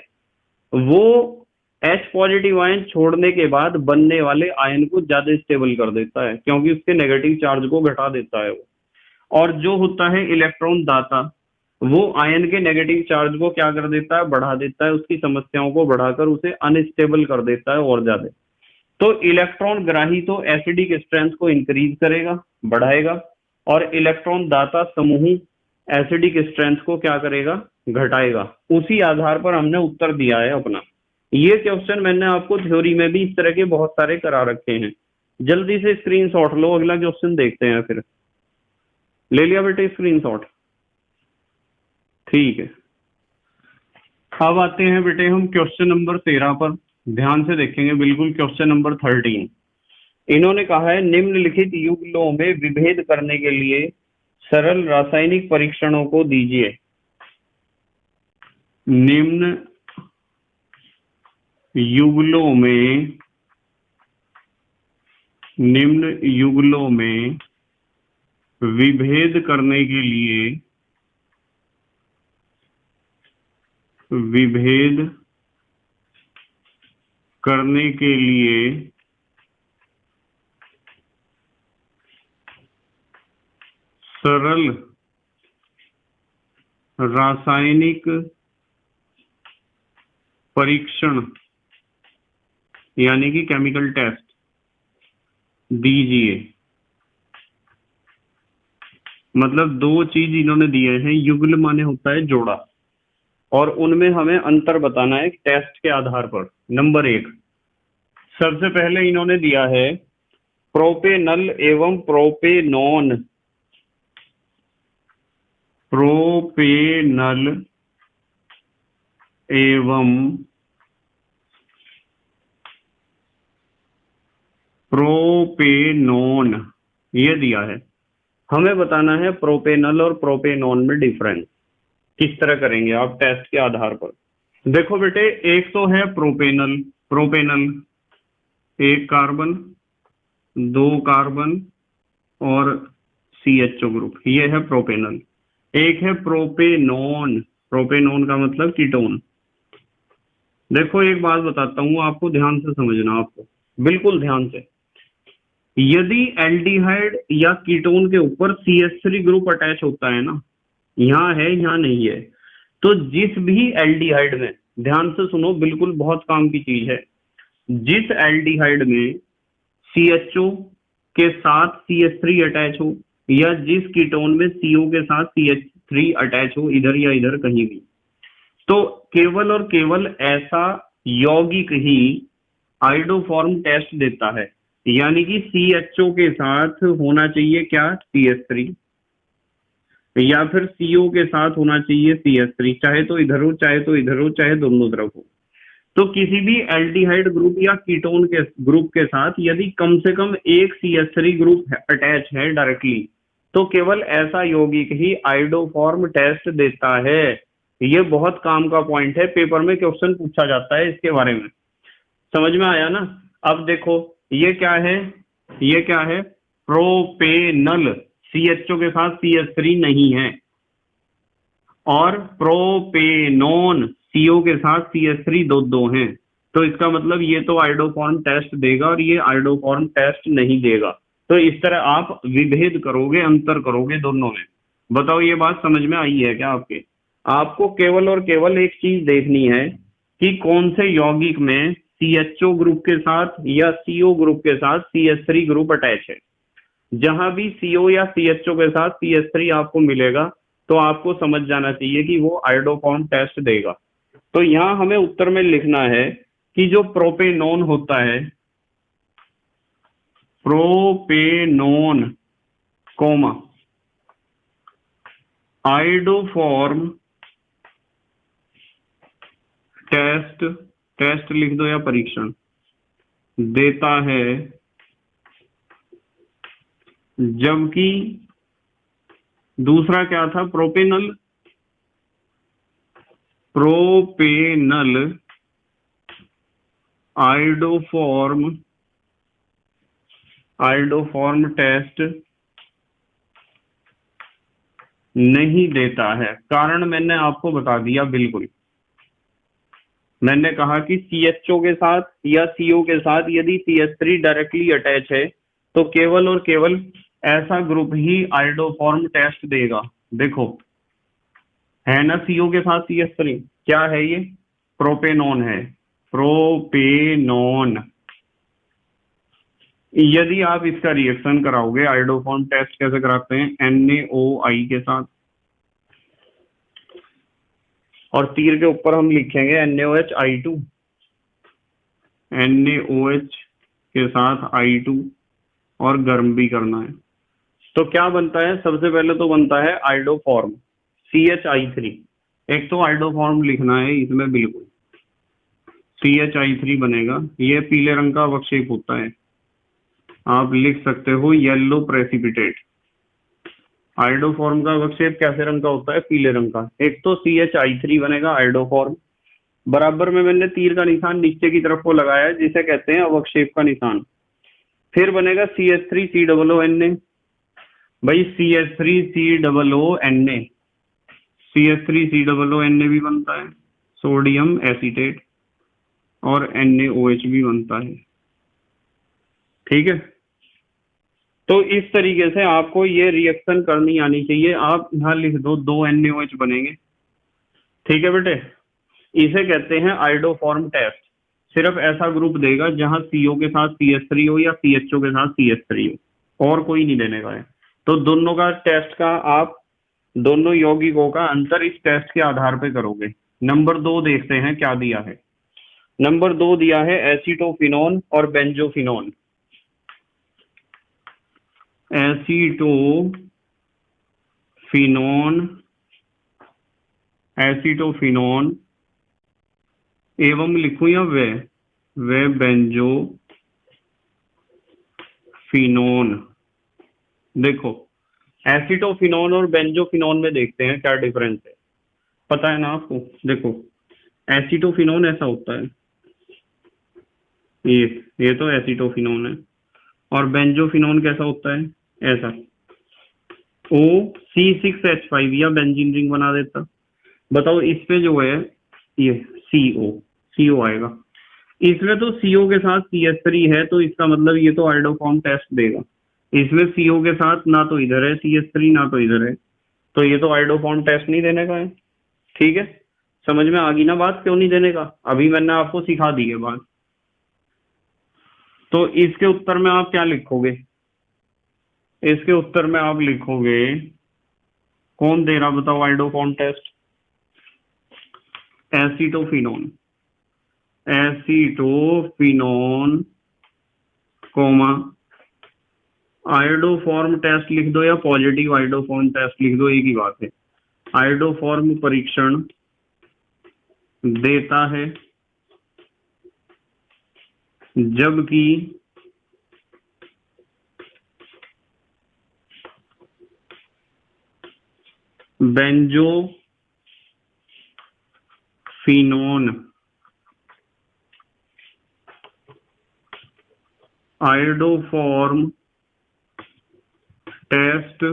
Speaker 1: वो H पॉजिटिव आयन छोड़ने के बाद बनने वाले आयन को ज्यादा स्टेबल कर देता है, क्योंकि उसके नेगेटिव चार्ज को घटा देता है वो। और जो होता है इलेक्ट्रॉन दाता, वो आयन के नेगेटिव चार्ज को क्या कर देता है, बढ़ा देता है, उसकी समस्याओं को बढ़ाकर उसे अनस्टेबल कर देता है और ज्यादा। तो इलेक्ट्रॉन ग्राही तो एसिडिक स्ट्रेंथ को इंक्रीज करेगा, बढ़ाएगा, और इलेक्ट्रॉन दाता समूह एसिडिक स्ट्रेंथ को क्या करेगा, घटाएगा। उसी आधार पर हमने उत्तर दिया है अपना। ये क्वेश्चन मैंने आपको थ्योरी में भी इस तरह के बहुत सारे करा रखे हैं। जल्दी से स्क्रीनशॉट लो, अगला क्वेश्चन देखते हैं। फिर ले लिया बेटे स्क्रीनशॉट? ठीक है। अब आते हैं बेटे हम क्वेश्चन नंबर 13 पर, ध्यान से देखेंगे बिल्कुल। क्वेश्चन नंबर 13 इन्होंने कहा है निम्नलिखित युगलों में विभेद करने के लिए सरल रासायनिक परीक्षणों को दीजिए। निम्न युगलों में विभेद करने के लिए, विभेद करने के लिए सरल रासायनिक परीक्षण यानी कि केमिकल टेस्ट दीजिए। मतलब दो चीज इन्होंने दिए हैं, युगल माने होता है जोड़ा, और उनमें हमें अंतर बताना है टेस्ट के आधार पर। नंबर 1, सबसे पहले इन्होंने दिया है प्रोपेनल एवं प्रोपेनॉन। प्रोपेनल एवं प्रोपेनॉन ये दिया है। हमें बताना है प्रोपेनल और प्रोपेनॉन में डिफरेंस। किस तरह करेंगे आप टेस्ट के आधार पर? देखो बेटे, एक तो है प्रोपेनल। प्रोपेनल एक कार्बन, दो कार्बन और CHO ग्रुप, ये है प्रोपेनल। एक है प्रोपेनॉन। प्रोपेनॉन का मतलब कीटोन। देखो एक बात बताता हूं आपको, ध्यान से समझना, आपको बिल्कुल ध्यान से। यदि एल्डिहाइड या कीटोन के ऊपर CH3 ग्रुप अटैच होता है ना, यहाँ है यहाँ नहीं है, तो जिस भी एल्डिहाइड में, ध्यान से सुनो, बिल्कुल बहुत काम की चीज है, जिस एल्डिहाइड में CHO के साथ CH3 अटैच हो या जिस कीटोन में CO के साथ CH3 अटैच हो, इधर या इधर कहीं भी, तो केवल और केवल ऐसा यौगिक ही आइडोफॉर्म टेस्ट देता है। यानी कि CHO के साथ होना चाहिए क्या? CH3, या फिर CO के साथ होना चाहिए CH3, चाहे तो इधर हो चाहे तो इधर हो चाहे दोनों तरफ हो। तो किसी भी एल्डिहाइड ग्रुप या कीटोन के ग्रुप के साथ यदि कम से कम एक CH3 ग्रुप अटैच है डायरेक्टली, तो केवल ऐसा यौगिक ही आइडोफॉर्म टेस्ट देता है। ये बहुत काम का पॉइंट है, पेपर में क्वेश्चन पूछा जाता है इसके बारे में। समझ में आया ना? अब देखो ये क्या है, ये क्या है? प्रोपेनल, CHO के साथ CH3 नहीं है, और प्रोपेनॉन CO के साथ CH3 दो हैं। तो इसका मतलब ये तो आइडोफॉर्म टेस्ट देगा और ये आइडोफॉर्म टेस्ट नहीं देगा। तो इस तरह आप विभेद करोगे, अंतर करोगे दोनों में। बताओ ये बात समझ में आई है क्या आपके? आपको केवल और केवल एक चीज देखनी है कि कौन से यौगिक में CHO ग्रुप के साथ या CO ग्रुप के साथ CH3 ग्रुप अटैच है। जहां भी CO या CHO के साथ CH3 आपको मिलेगा तो आपको समझ जाना चाहिए कि वो आइडोफॉर्म टेस्ट देगा। तो यहां हमें उत्तर में लिखना है कि जो प्रोपेनॉन होता है, propanone comma iodoform test, test लिख दो या परीक्षण देता है, जबकि दूसरा क्या था? Propanal, propanal iodoform, iodoform test नहीं देता है। कारण मैंने आपको बता दिया, बिल्कुल मैंने कहा कि CHO के साथ या CO के साथ यदि CH3 डायरेक्टली अटैच है तो केवल और केवल ऐसा ग्रुप ही आइडोफॉर्म टेस्ट देगा। देखो है ना, CO के साथ CH3, क्या है ये? प्रोपेनॉन है, प्रोपेनॉन। यदि आप इसका रिएक्शन कराओगे, आइडोफॉर्म टेस्ट कैसे कराते हैं? NaOI के साथ, और तीर के ऊपर हम लिखेंगे NaOH I2, NaOH के साथ I2, और गर्म भी करना है। तो क्या बनता है? सबसे पहले तो बनता है आइडोफॉर्म CHI3। एक तो आइडोफॉर्म लिखना है इसमें, बिल्कुल CHI3 बनेगा। ये पीले रंग का अवक्षेप होता है, आप लिख सकते हो येलो प्रेसिपिटेट। आइडोफॉर्म का अवक्षेप कैसे रंग का होता है? पीले रंग का। एक तो CHI3 बनेगा आइडोफॉर्म, बराबर में मैंने तीर का निशान नीचे की तरफ को लगाया है जिसे कहते हैं अवक्षेप का निशान। फिर बनेगा CH3COONA, भाई CH3COO CH3COO भी बनता है, सोडियम एसीटेट, और NaOH भी बनता है। ठीक है, तो इस तरीके से आपको ये रिएक्शन करनी आनी चाहिए। आप यहाँ लिख दो 2 NaOH बनेंगे। ठीक है बेटे, इसे कहते हैं आयोडोफॉर्म टेस्ट। सिर्फ ऐसा ग्रुप देगा जहां CO के साथ CH3 हो या CHO के साथ CH3 हो, और कोई नहीं देने का है। तो दोनों का टेस्ट का आप दोनों यौगिकों का अंतर इस टेस्ट के आधार पे करोगे। नंबर 2 देखते हैं क्या दिया है। नंबर 2 दिया है एसीटोफिनोन और बेंजोफिनोन। एसीटोफिनोन एवं लिखूं या वे बेंजोफिनोन। देखो, एसीटोफिनोन और बेंजोफिनोन में देखते हैं क्या डिफरेंस है। पता है ना आपको? देखो, एसीटोफिनोन ऐसा होता है, ये तो एसीटोफिनोन है, और बेंजोफिनोन कैसा होता है? ऐसा OC6H5 या बेंजीन रिंग बना देता। बताओ, इस पे जो है ये CO आएगा। इसमें तो CO के साथ CH3 है, तो इसका मतलब ये तो आयोडोफॉर्म टेस्ट देगा। इसमें CO के साथ ना तो इधर है CH3 ना तो इधर है, तो ये तो आयोडोफॉर्म टेस्ट नहीं देने का है। ठीक है, समझ में आ गई ना बात, क्यों नहीं देने का? अभी मैंने आपको सिखा दी है बात। तो इसके उत्तर में आप क्या लिखोगे? इसके उत्तर में आप लिखोगे, कौन दे रहा बताओ iodoform test? Acetophenone comma iodoform test लिख दो या पॉजिटिव आयोडोफॉर्म टेस्ट लिख दो, एक ही बात है। आयोडोफॉर्म परीक्षण देता है जबकि बेंजोफिनोन आयोडोफॉर्म टेस्ट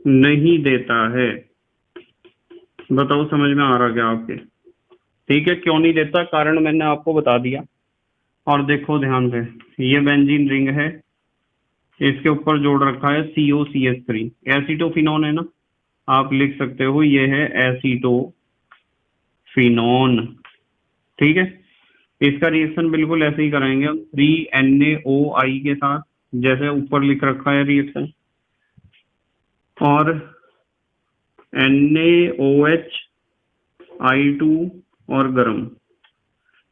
Speaker 1: नहीं देता है। बताओ, समझ में आ रहा क्या आपके? ठीक है, क्यों नहीं देता? कारण मैंने आपको बता दिया। और देखो ध्यान से, ये बेंजीन रिंग है, इसके ऊपर जोड़ रखा है COCH3, एसीटोफिनोन है ना, आप लिख सकते हो ये है एसीटोफिनोन। ठीक है, इसका रिएक्शन बिल्कुल ऐसे ही कराएंगे हम 3NaOI के साथ, जैसे ऊपर लिख रखा है रिएक्शन, और NaOH I2 और गर्म।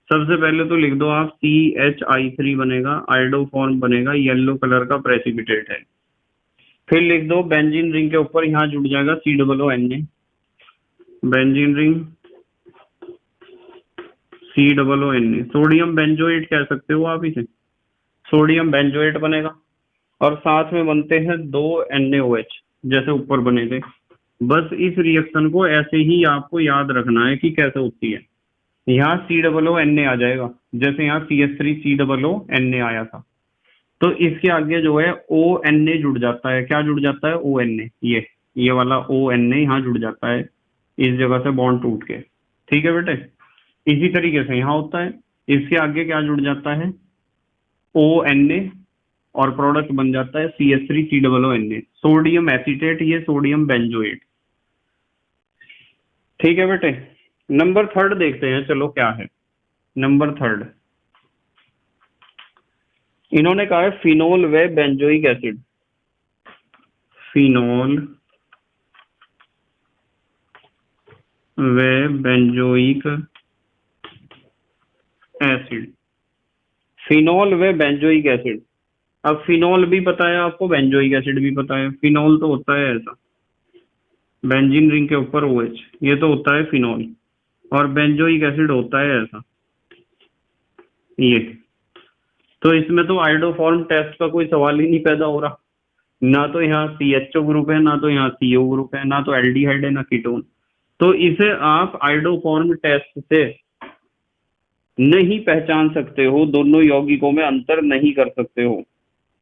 Speaker 1: सबसे पहले तो लिख दो आप CHI3 बनेगा, आयोडोफॉर्म बनेगा, येलो कलर का प्रेसिपिटेट है। फिर लिख दो बेंजीन रिंग के ऊपर यहाँ जुड़ जाएगा COONA, benzene ring COONA, sodium benzoate कह सकते हो आप इसे, सोडियम बेंजोएट बनेगा, और साथ में बनते हैं 2 NaOH जैसे ऊपर बने थे। बस इस रिएक्शन को ऐसे ही आपको याद रखना है कि कैसे होती है। यहाँ COONA आ जाएगा, जैसे यहाँ CH3COONA आया था, तो इसके आगे जो है ONA जुड़ जाता है। क्या जुड़ जाता है? ONA, ये वाला ONA यहाँ जुड़ जाता है, इस जगह से बॉन्ड टूट के। ठीक है बेटे, इसी तरीके से यहाँ होता है, इसके आगे क्या जुड़ जाता है? ONA, और प्रोडक्ट बन जाता है CH3COONA, सोडियम एसीटेट, ये सोडियम बेंजोएट। ठीक है बेटे, नंबर 3 देखते हैं, चलो क्या है नंबर 3। इन्होंने कहा है फिनोल व बेंजोइक एसिड। फिनोल व बेंजोइक एसिड, फिनोल व बेंजोइक एसिड। अब फिनोल भी पता है आपको, बेंजोइक एसिड भी पता है। फिनोल तो होता है ऐसा, बेंजीन रिंग के ऊपर OH, ये तो होता है फिनोल, और बेंजोइक एसिड होता है ऐसा, ये। तो इसमें तो आयोडोफॉर्म टेस्ट का कोई सवाल ही नहीं पैदा हो रहा। ना तो यहाँ CHO ग्रुप है, ना तो यहाँ CO ग्रुप है, ना तो एल्डिहाइड है, ना कीटोन। तो इसे आप आयोडोफॉर्म टेस्ट से नहीं पहचान सकते हो, दोनों यौगिकों में अंतर नहीं कर सकते हो।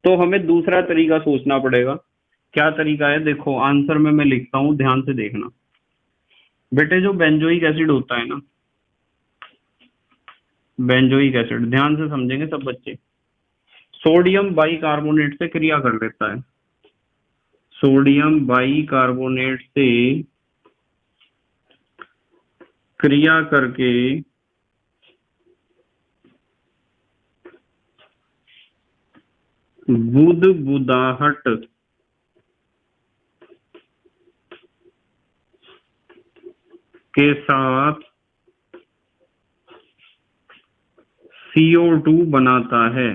Speaker 1: तो हमें दूसरा तरीका सोचना पड़ेगा। क्या तरीका है, देखो आंसर में मैं लिखता हूं, ध्यान से देखना बेटे। जो बेंजोइक एसिड होता है ना, बेंजोइक एसिड, ध्यान से समझेंगे सब बच्चे, सोडियम बाइकार्बोनेट से क्रिया कर लेता है। सोडियम बाइकार्बोनेट से क्रिया करके बुदबुदाहट के साथ CO2 बनाता है।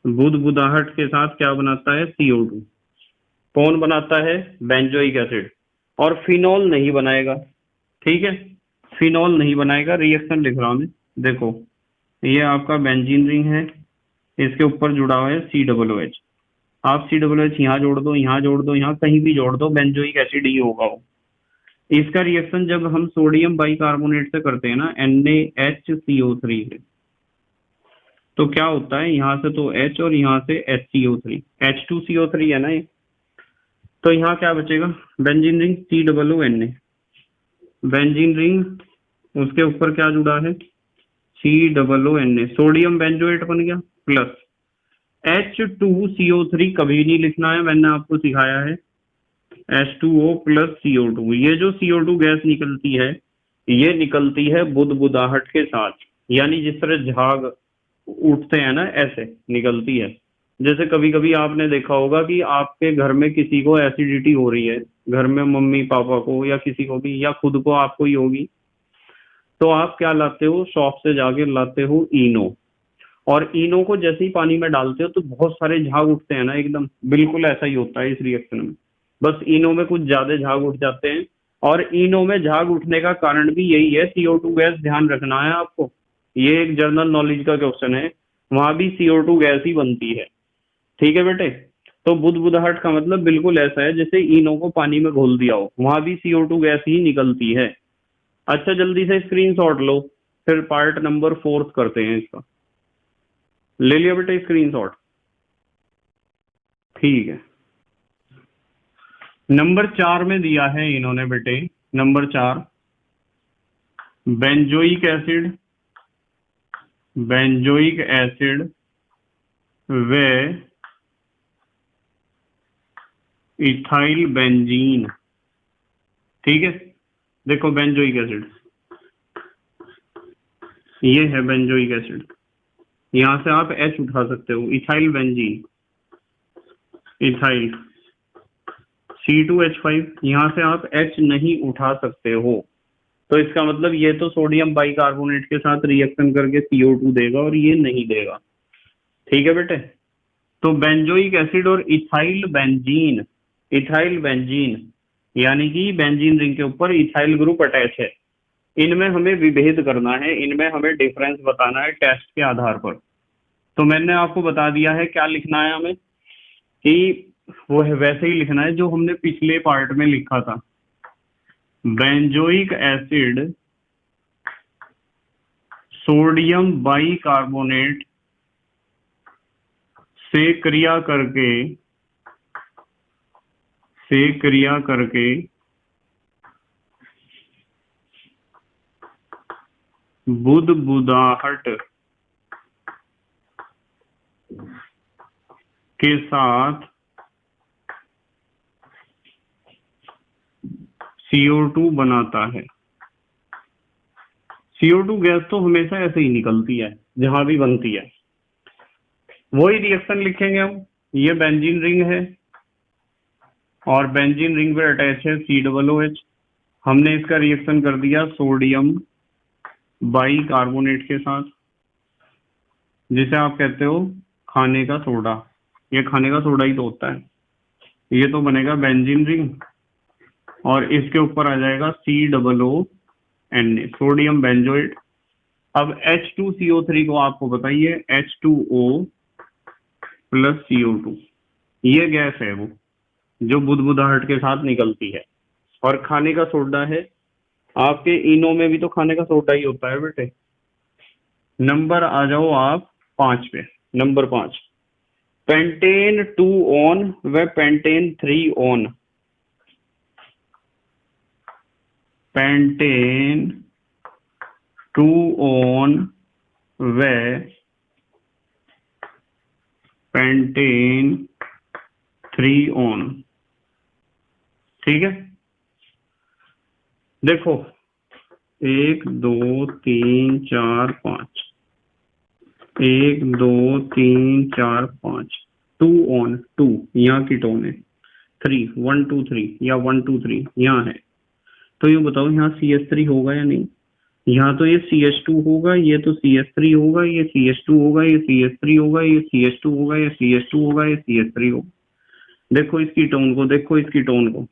Speaker 1: बुदबुदाहट के साथ क्या बनाता है, CO2। कौन बनाता है, बेंजोइक एसिड। और फिनॉल नहीं बनाएगा, ठीक है, फिनॉल नहीं बनाएगा। रिएक्शन लिख रहा हूं मैं, देखो ये आपका बेंजीन रिंग है, इसके ऊपर जुड़ा हुआ है COOH। आप COOH यहाँ जोड़ दो, यहाँ जोड़ दो, यहाँ कहीं भी जोड़ दो, बेंजोइक एसिड ही होगा वो। इसका रिएक्शन जब हम सोडियम बाइकार्बोनेट से करते हैं ना, NaHCO3 से, तो क्या होता है, यहाँ से तो H और यहाँ से HCO3, H2CO3 है ना ये, तो यहाँ क्या बचेगा, benzene ring COONA, benzene ring, उसके ऊपर क्या जुड़ा है, COONA, सोडियम बेंजोएट बन गया, प्लस H2CO3 कभी नहीं लिखना है, मैंने आपको सिखाया है, H2O प्लस CO2। ये जो CO2 गैस निकलती है, ये निकलती है बुदबुदाहट के साथ, यानी जिस तरह झाग उठते हैं ना, ऐसे निकलती है। जैसे कभी कभी आपने देखा होगा कि आपके घर में किसी को एसिडिटी हो रही है, घर में मम्मी पापा को या किसी को भी, या खुद को आपको ही होगी, तो आप क्या लाते हो, शॉप से जाके लाते हो इनो, और इनो को जैसे ही पानी में डालते हो तो बहुत सारे झाग उठते हैं ना एकदम, बिल्कुल ऐसा ही होता है इस रिएक्शन में। बस इनो में कुछ ज्यादा झाग उठ जाते हैं, और इनो में झाग उठने का कारण भी यही है, CO2 गैस, ध्यान रखना है आपको, ये एक जनरल नॉलेज का क्वेश्चन है, वहां भी CO2 गैस ही बनती है, ठीक है बेटे। तो बुदबुदाहट का मतलब बिल्कुल ऐसा है जैसे इनो को पानी में घोल दिया हो, वहां भी CO2 गैस ही निकलती है। अच्छा जल्दी से स्क्रीनशॉट लो, फिर पार्ट नंबर 4 करते हैं इसका। ले लिया बेटे स्क्रीनशॉट, ठीक है। नंबर 4 में दिया है इन्होंने बेटे, number 4, benzoic acid, benzoic acid व इथाइल बेंजीन, ठीक है। देखो बेंजोइक एसिड, ये है बेंजोइक एसिड, यहां से आप H उठा सकते हो, इथाइल बेंजीन, इथाइल C2H5, यहां से आप H नहीं उठा सकते हो, तो इसका मतलब ये तो सोडियम बाइकार्बोनेट के साथ रिएक्शन करके CO2 देगा और ये नहीं देगा, ठीक है बेटे। तो बेंजोइक एसिड और इथाइल बेंजीन, इथाइल बेंजीन यानी कि बेंजीन रिंग के ऊपर इथाइल ग्रुप अटैच है, इनमें हमें विभेद करना है, इनमें हमें डिफरेंस बताना है टेस्ट के आधार पर। तो मैंने आपको बता दिया है क्या लिखना है हमें, कि वो है वैसे ही लिखना है जो हमने पिछले पार्ट में लिखा था, बेंजोइक एसिड सोडियम बाइकार्बोनेट से क्रिया करके बुदबुदाहट के साथ CO2 बनाता है। CO2 गैस तो हमेशा ऐसे ही निकलती है जहां भी बनती है, वही रिएक्शन लिखेंगे हम। ये बेंजीन रिंग है और बेंजीन रिंग पे अटैच है COOH, हमने इसका रिएक्शन कर दिया सोडियम बाइकार्बोनेट के साथ, जिसे आप कहते हो खाने का सोडा, ये खाने का सोडा ही तो होता है। ये तो बनेगा बेंजीन रिंग और इसके ऊपर आ जाएगा COONA, सोडियम बेंजोएट। अब H2CO3 को आपको बताइए, H2O प्लस CO2, ये गैस है वो जो बुदबुदाहट के साथ निकलती है, और खाने का सोडा है, आपके इनो में भी तो खाने का सोडा ही होता है बेटे। नंबर आ जाओ आप 5 पे, नंबर 5, पेंटेन 2 ऑन व पेंटेन 3 ऑन। पेंटेन 2 ऑन व पेंटेन 3 ऑन। ठीक है, देखो 1 2 3 4 5, 1 2 3 4 5, 2 ऑन, 2 यहाँ की टोन है, 3 1 2 3 या 1 2 3 यहाँ है। तो ये बताओ यहाँ CH3 होगा या नहीं? यहाँ तो ये CH2 होगा, ये तो CH3 होगा, ये CH2 होगा, ये CH3 होगा, ये CH2 होगा, ये CH2 होगा, ये CH3 होगा। देखो इसकी टोन को, देखो इसकी टोन को,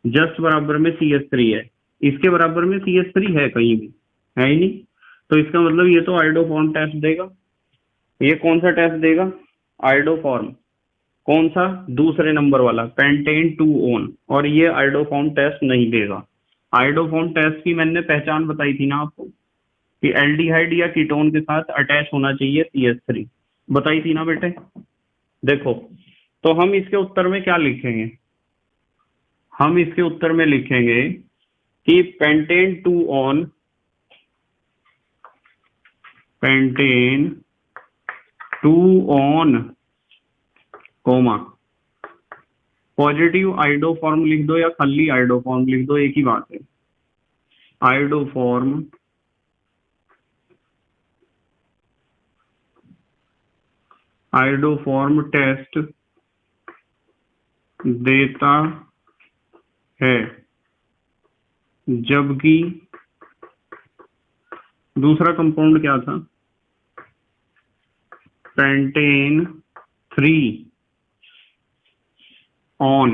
Speaker 1: जस्ट बराबर में CH3 है, इसके बराबर में CH3 है कहीं भी? है ही नहीं। तो इसका मतलब ये तो आयोडोफॉर्म टेस्ट देगा। ये कौन सा टेस्ट देगा? आयोडोफॉर्म। कौन सा? दूसरे नंबर वाला, पेंटेन 2 ऑन। और ये आयोडोफॉर्म टेस्ट नहीं देगा। आयोडोफॉर्म टेस्ट की मैंने पहचान बताई थी ना आपको, कि एल्डिहाइड या कीटोन के साथ अटैच होना चाहिए CH3, बताई थी ना बेटे। देखो, तो हम इसके उत्तर में क्या लिखेंगे? हम इसके उत्तर में लिखेंगे कि pentan 2 one, pentan 2 one comma positive iodoform लिख दो या खाली आयोडोफॉर्म लिख दो, एक ही बात है। आयोडोफॉर्म आयोडोफॉर्म टेस्ट देता है, जबकि दूसरा कंपाउंड क्या था? पेंटेन 3 ऑन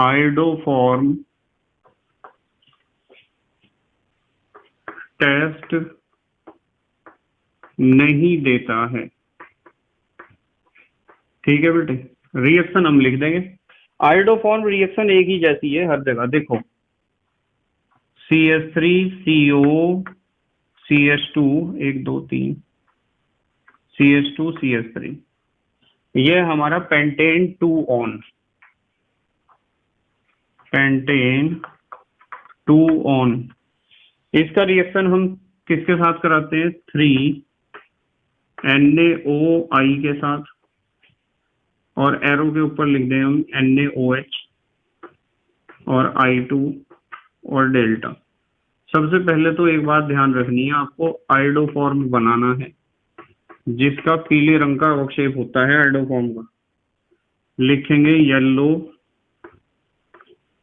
Speaker 1: आयोडोफॉर्म टेस्ट नहीं देता है। ठीक है बेटे, रिएक्शन हम लिख देंगे। आयोडोफॉर्म रिएक्शन एक ही जैसी है हर जगह। देखो CH3CO CH2 1 2 3 CH2 CH3, ये हमारा पेंटेन 2 ऑन, पेंटेन 2 ऑन। इसका रिएक्शन हम किसके साथ कराते हैं? 3NaOI के साथ, और एरो के ऊपर लिख दें हम NaOH और I2 और डेल्टा। सबसे पहले तो एक बात ध्यान रखनी है, आपको आयोडोफॉर्म बनाना है जिसका पीले रंग का अवक्षेप होता है आयोडोफॉर्म का। लिखेंगे येलो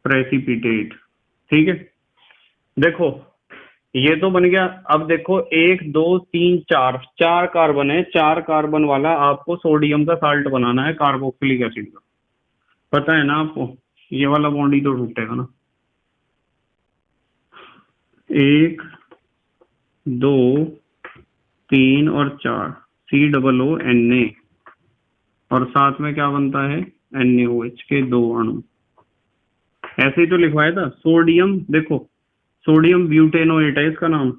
Speaker 1: प्रेसिपिटेट। ठीक है, देखो ये तो बन गया। अब देखो 1 2 3 4, 4 कार्बन है, 4 कार्बन वाला आपको सोडियम का साल्ट बनाना है, कार्बोक्सिलिक एसिड का। पता है ना आपको? ये वाला बॉन्ड ही तो टूटेगा ना। 1 2 3 और 4, COONA, और साथ में क्या बनता है? NaOH के 2 अणु। ऐसे ही तो लिखवाया था। सोडियम, देखो सोडियम ब्यूटेनोएट है इसका नाम,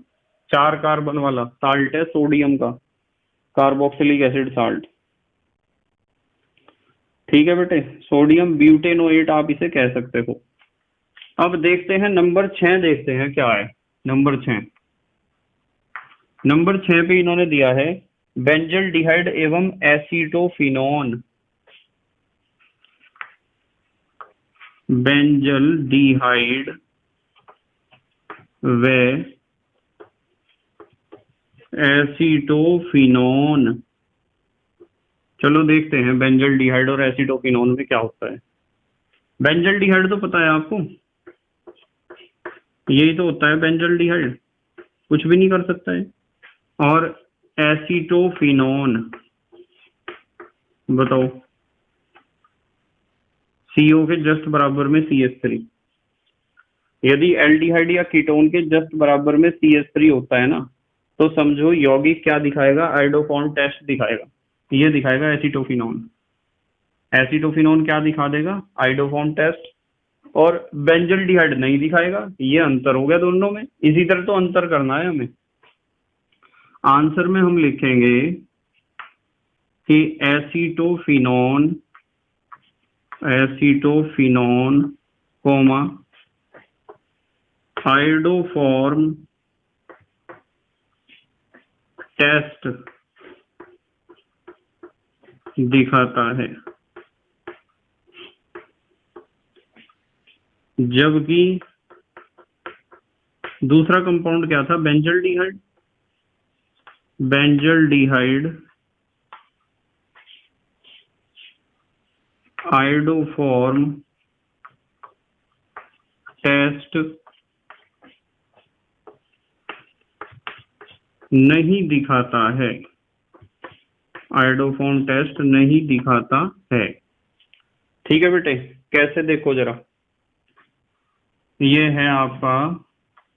Speaker 1: 4 कार्बन वाला साल्ट है सोडियम का, कार्बोक्सिलिक एसिड साल्ट। ठीक है बेटे, सोडियम ब्यूटेनोएट आप इसे कह सकते हो। अब देखते हैं नंबर 6, देखते हैं क्या है नंबर 6। नंबर 6 पे इन्होंने दिया है बेंजल डिहाइड एवं एसीटोफिनोन। बेंजल डिहाइड व एसीटोफिनोन। चलो देखते हैं बेंजल डिहाइड और एसीटोफिनोन में क्या होता है। बेंजल डिहाइड तो पता है आपको, यही तो होता है बेंजल डिहाइड, कुछ भी नहीं कर सकता है। और एसीटोफिनोन बताओ, CO के जस्ट बराबर में CH3। यदि एल्डिहाइड या कीटोन के जस्ट बराबर में CH3 होता है ना, तो समझो यौगिक क्या दिखाएगा? आयोडोफॉर्म टेस्ट दिखाएगा। ये दिखाएगा एसीटोफिनोन। एसीटोफिनोन क्या दिखा देगा? Iodoform test. और बेंजल डिहाइड नहीं दिखाएगा। ये अंतर हो गया दोनों में। इसी तरह तो अंतर करना है हमें। आंसर में हम लिखेंगे कि एसीटोफिनोन कोमा आयोडोफॉर्म टेस्ट दिखाता है, जबकि दूसरा कंपाउंड क्या था, बेंजल्डिहाइड आयोडोफॉर्म टेस्ट नहीं दिखाता है, आयोडोफॉर्म टेस्ट नहीं दिखाता है। ठीक है बेटे, कैसे देखो जरा, ये है आपका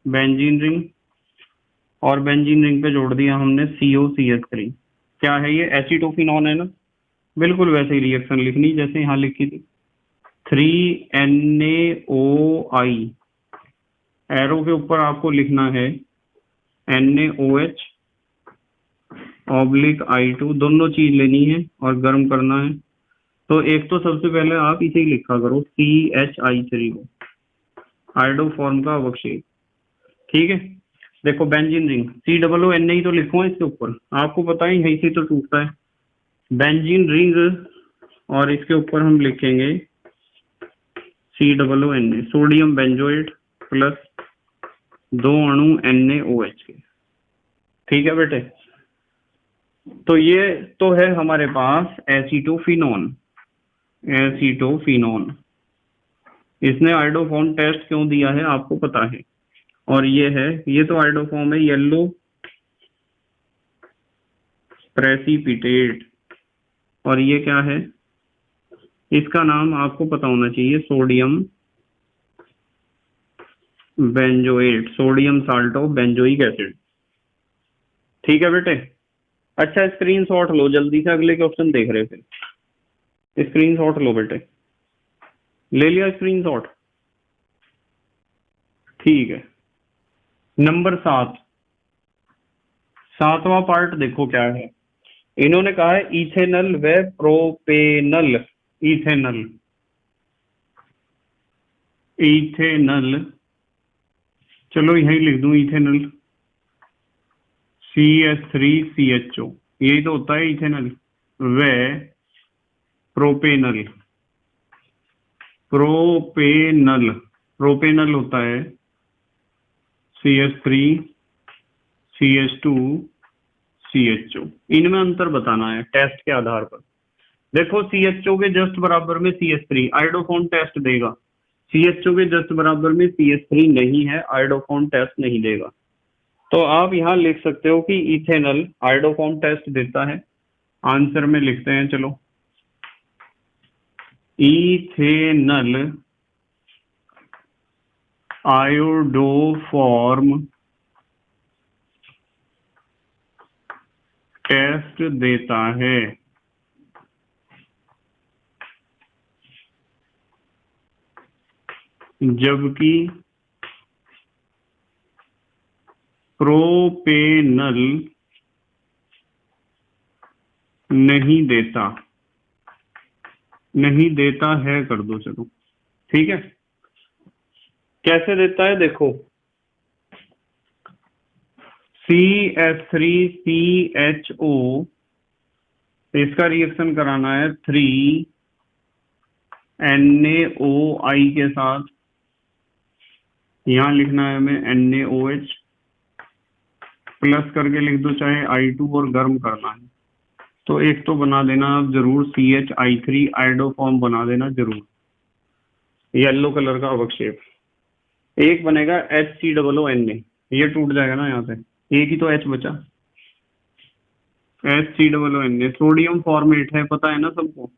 Speaker 1: बेंजीन रिंग और बेंजीन रिंग पे जोड़ दिया हमने COCH3। क्या है ये, एसीटोफिनॉन है ना, बिल्कुल वैसे ही रिएक्शन लिखनी जैसे यहाँ लिखी थी। 3NaOI, एरो के ऊपर आपको लिखना है NaOH (I2), दोनों चीज लेनी है और गर्म करना है। तो एक तो सबसे पहले आप इसे ही लिखा करो CHI3 को, आयोडोफॉर्म का अवक्षेप। ठीक है, देखो बेंजीन रिंग COONA ही तो लिखो इसके ऊपर, आपको पता ही यहीं से तो टूटता है बेंजीन रिंग, और इसके ऊपर हम लिखेंगे COONA, सोडियम बेंजोएट प्लस 2 अणु NaOH के। ठीक है बेटे, तो ये तो है हमारे पास एसीटोफिनोन। इसने आयोडोफॉर्म टेस्ट क्यों दिया है आपको पता है, और ये तो आयोडोफॉर्म है येलो प्रेसिपिटेट, और ये क्या है, इसका नाम आपको पता होना चाहिए sodium benzoate, sodium salt of benzoic acid. ठीक है बेटे, अच्छा स्क्रीनशॉट लो जल्दी से, अगले क्वेश्चन देख रहे फिर, स्क्रीनशॉट लो बेटे, ले लिया स्क्रीनशॉट? ठीक है, नंबर 7, 7वां पार्ट देखो क्या है। इन्होंने कहा है इथेनल व प्रोपेनल, इथेनल, चलो यही लिख दूं इथेनल, CH3CHO, यही तो होता है इथेनल, व प्रोपेनल होता है CH3CH2CHO। इनमें अंतर बताना है टेस्ट के आधार पर। देखो CHO के जस्ट बराबर में CH3, आयोडोफॉर्म टेस्ट देगा, CHO के जस्ट बराबर में CH3 नहीं है, आयोडोफॉर्म टेस्ट नहीं देगा। तो आप यहाँ लिख सकते हो कि इथेनल आयोडोफॉर्म टेस्ट देता है, आंसर में लिखते हैं, चलो इथेनल आयोडोफॉर्म टेस्ट देता है, जबकि प्रोपेनल नहीं देता है, कर दो चलो। ठीक है, कैसे देता है देखो, CH3CHO, इसका रिएक्शन कराना है 3NaOI के साथ, यहां लिखना है हमें NaOH, प्लस करके लिख दो चाहे I2, और गर्म करना है। तो एक तो बना देना आप जरूर CHI3 आयोडोफॉर्म बना देना जरूर, येलो कलर का अवक्षेप। एक बनेगा HCOONA, ये टूट जाएगा ना यहाँ से, एक ही तो H बचा, HCOONA, सोडियम फॉर्मेट है, पता है ना सबको,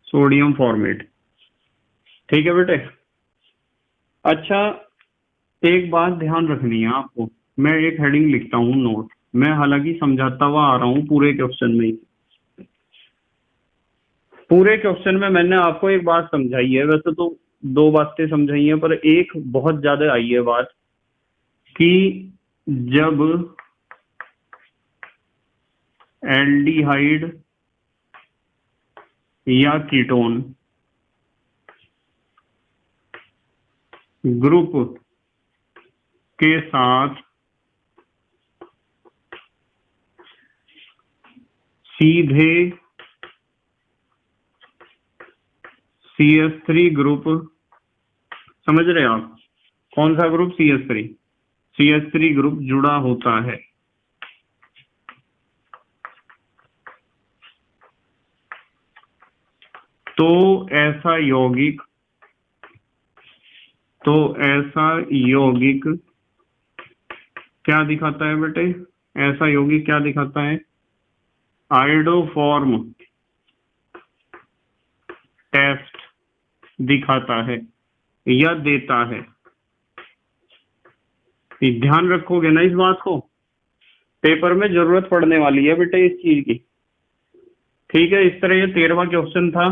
Speaker 1: सोडियम फॉर्मेट। ठीक है बेटे, अच्छा एक बात ध्यान रखनी है आपको, मैं एक हेडिंग लिखता हूँ नोट, मैं हालांकि समझाता हुआ आ रहा हूँ पूरे क्वेश्चन में, पूरे क्वेश्चन में मैंने आपको एक बात समझाई है, वैसे तो 2 बातें समझाई हैं, पर एक बहुत ज्यादा आई है बात, कि जब एल्डिहाइड या कीटोन ग्रुप के साथ सीधे CH3 ग्रुप, समझ रहे आप कौन सा ग्रुप? CH3 ग्रुप जुड़ा होता है। तो ऐसा यौगिक क्या दिखाता है बेटे? ऐसा यौगिक क्या दिखाता है? आयोडोफॉर्म टेस्ट दिखाता है या देता है। ध्यान रखोगे ना इस बात को, पेपर में जरूरत पड़ने वाली है बेटे इस चीज की। ठीक है, इस तरह ये 13वां क्वेश्चन था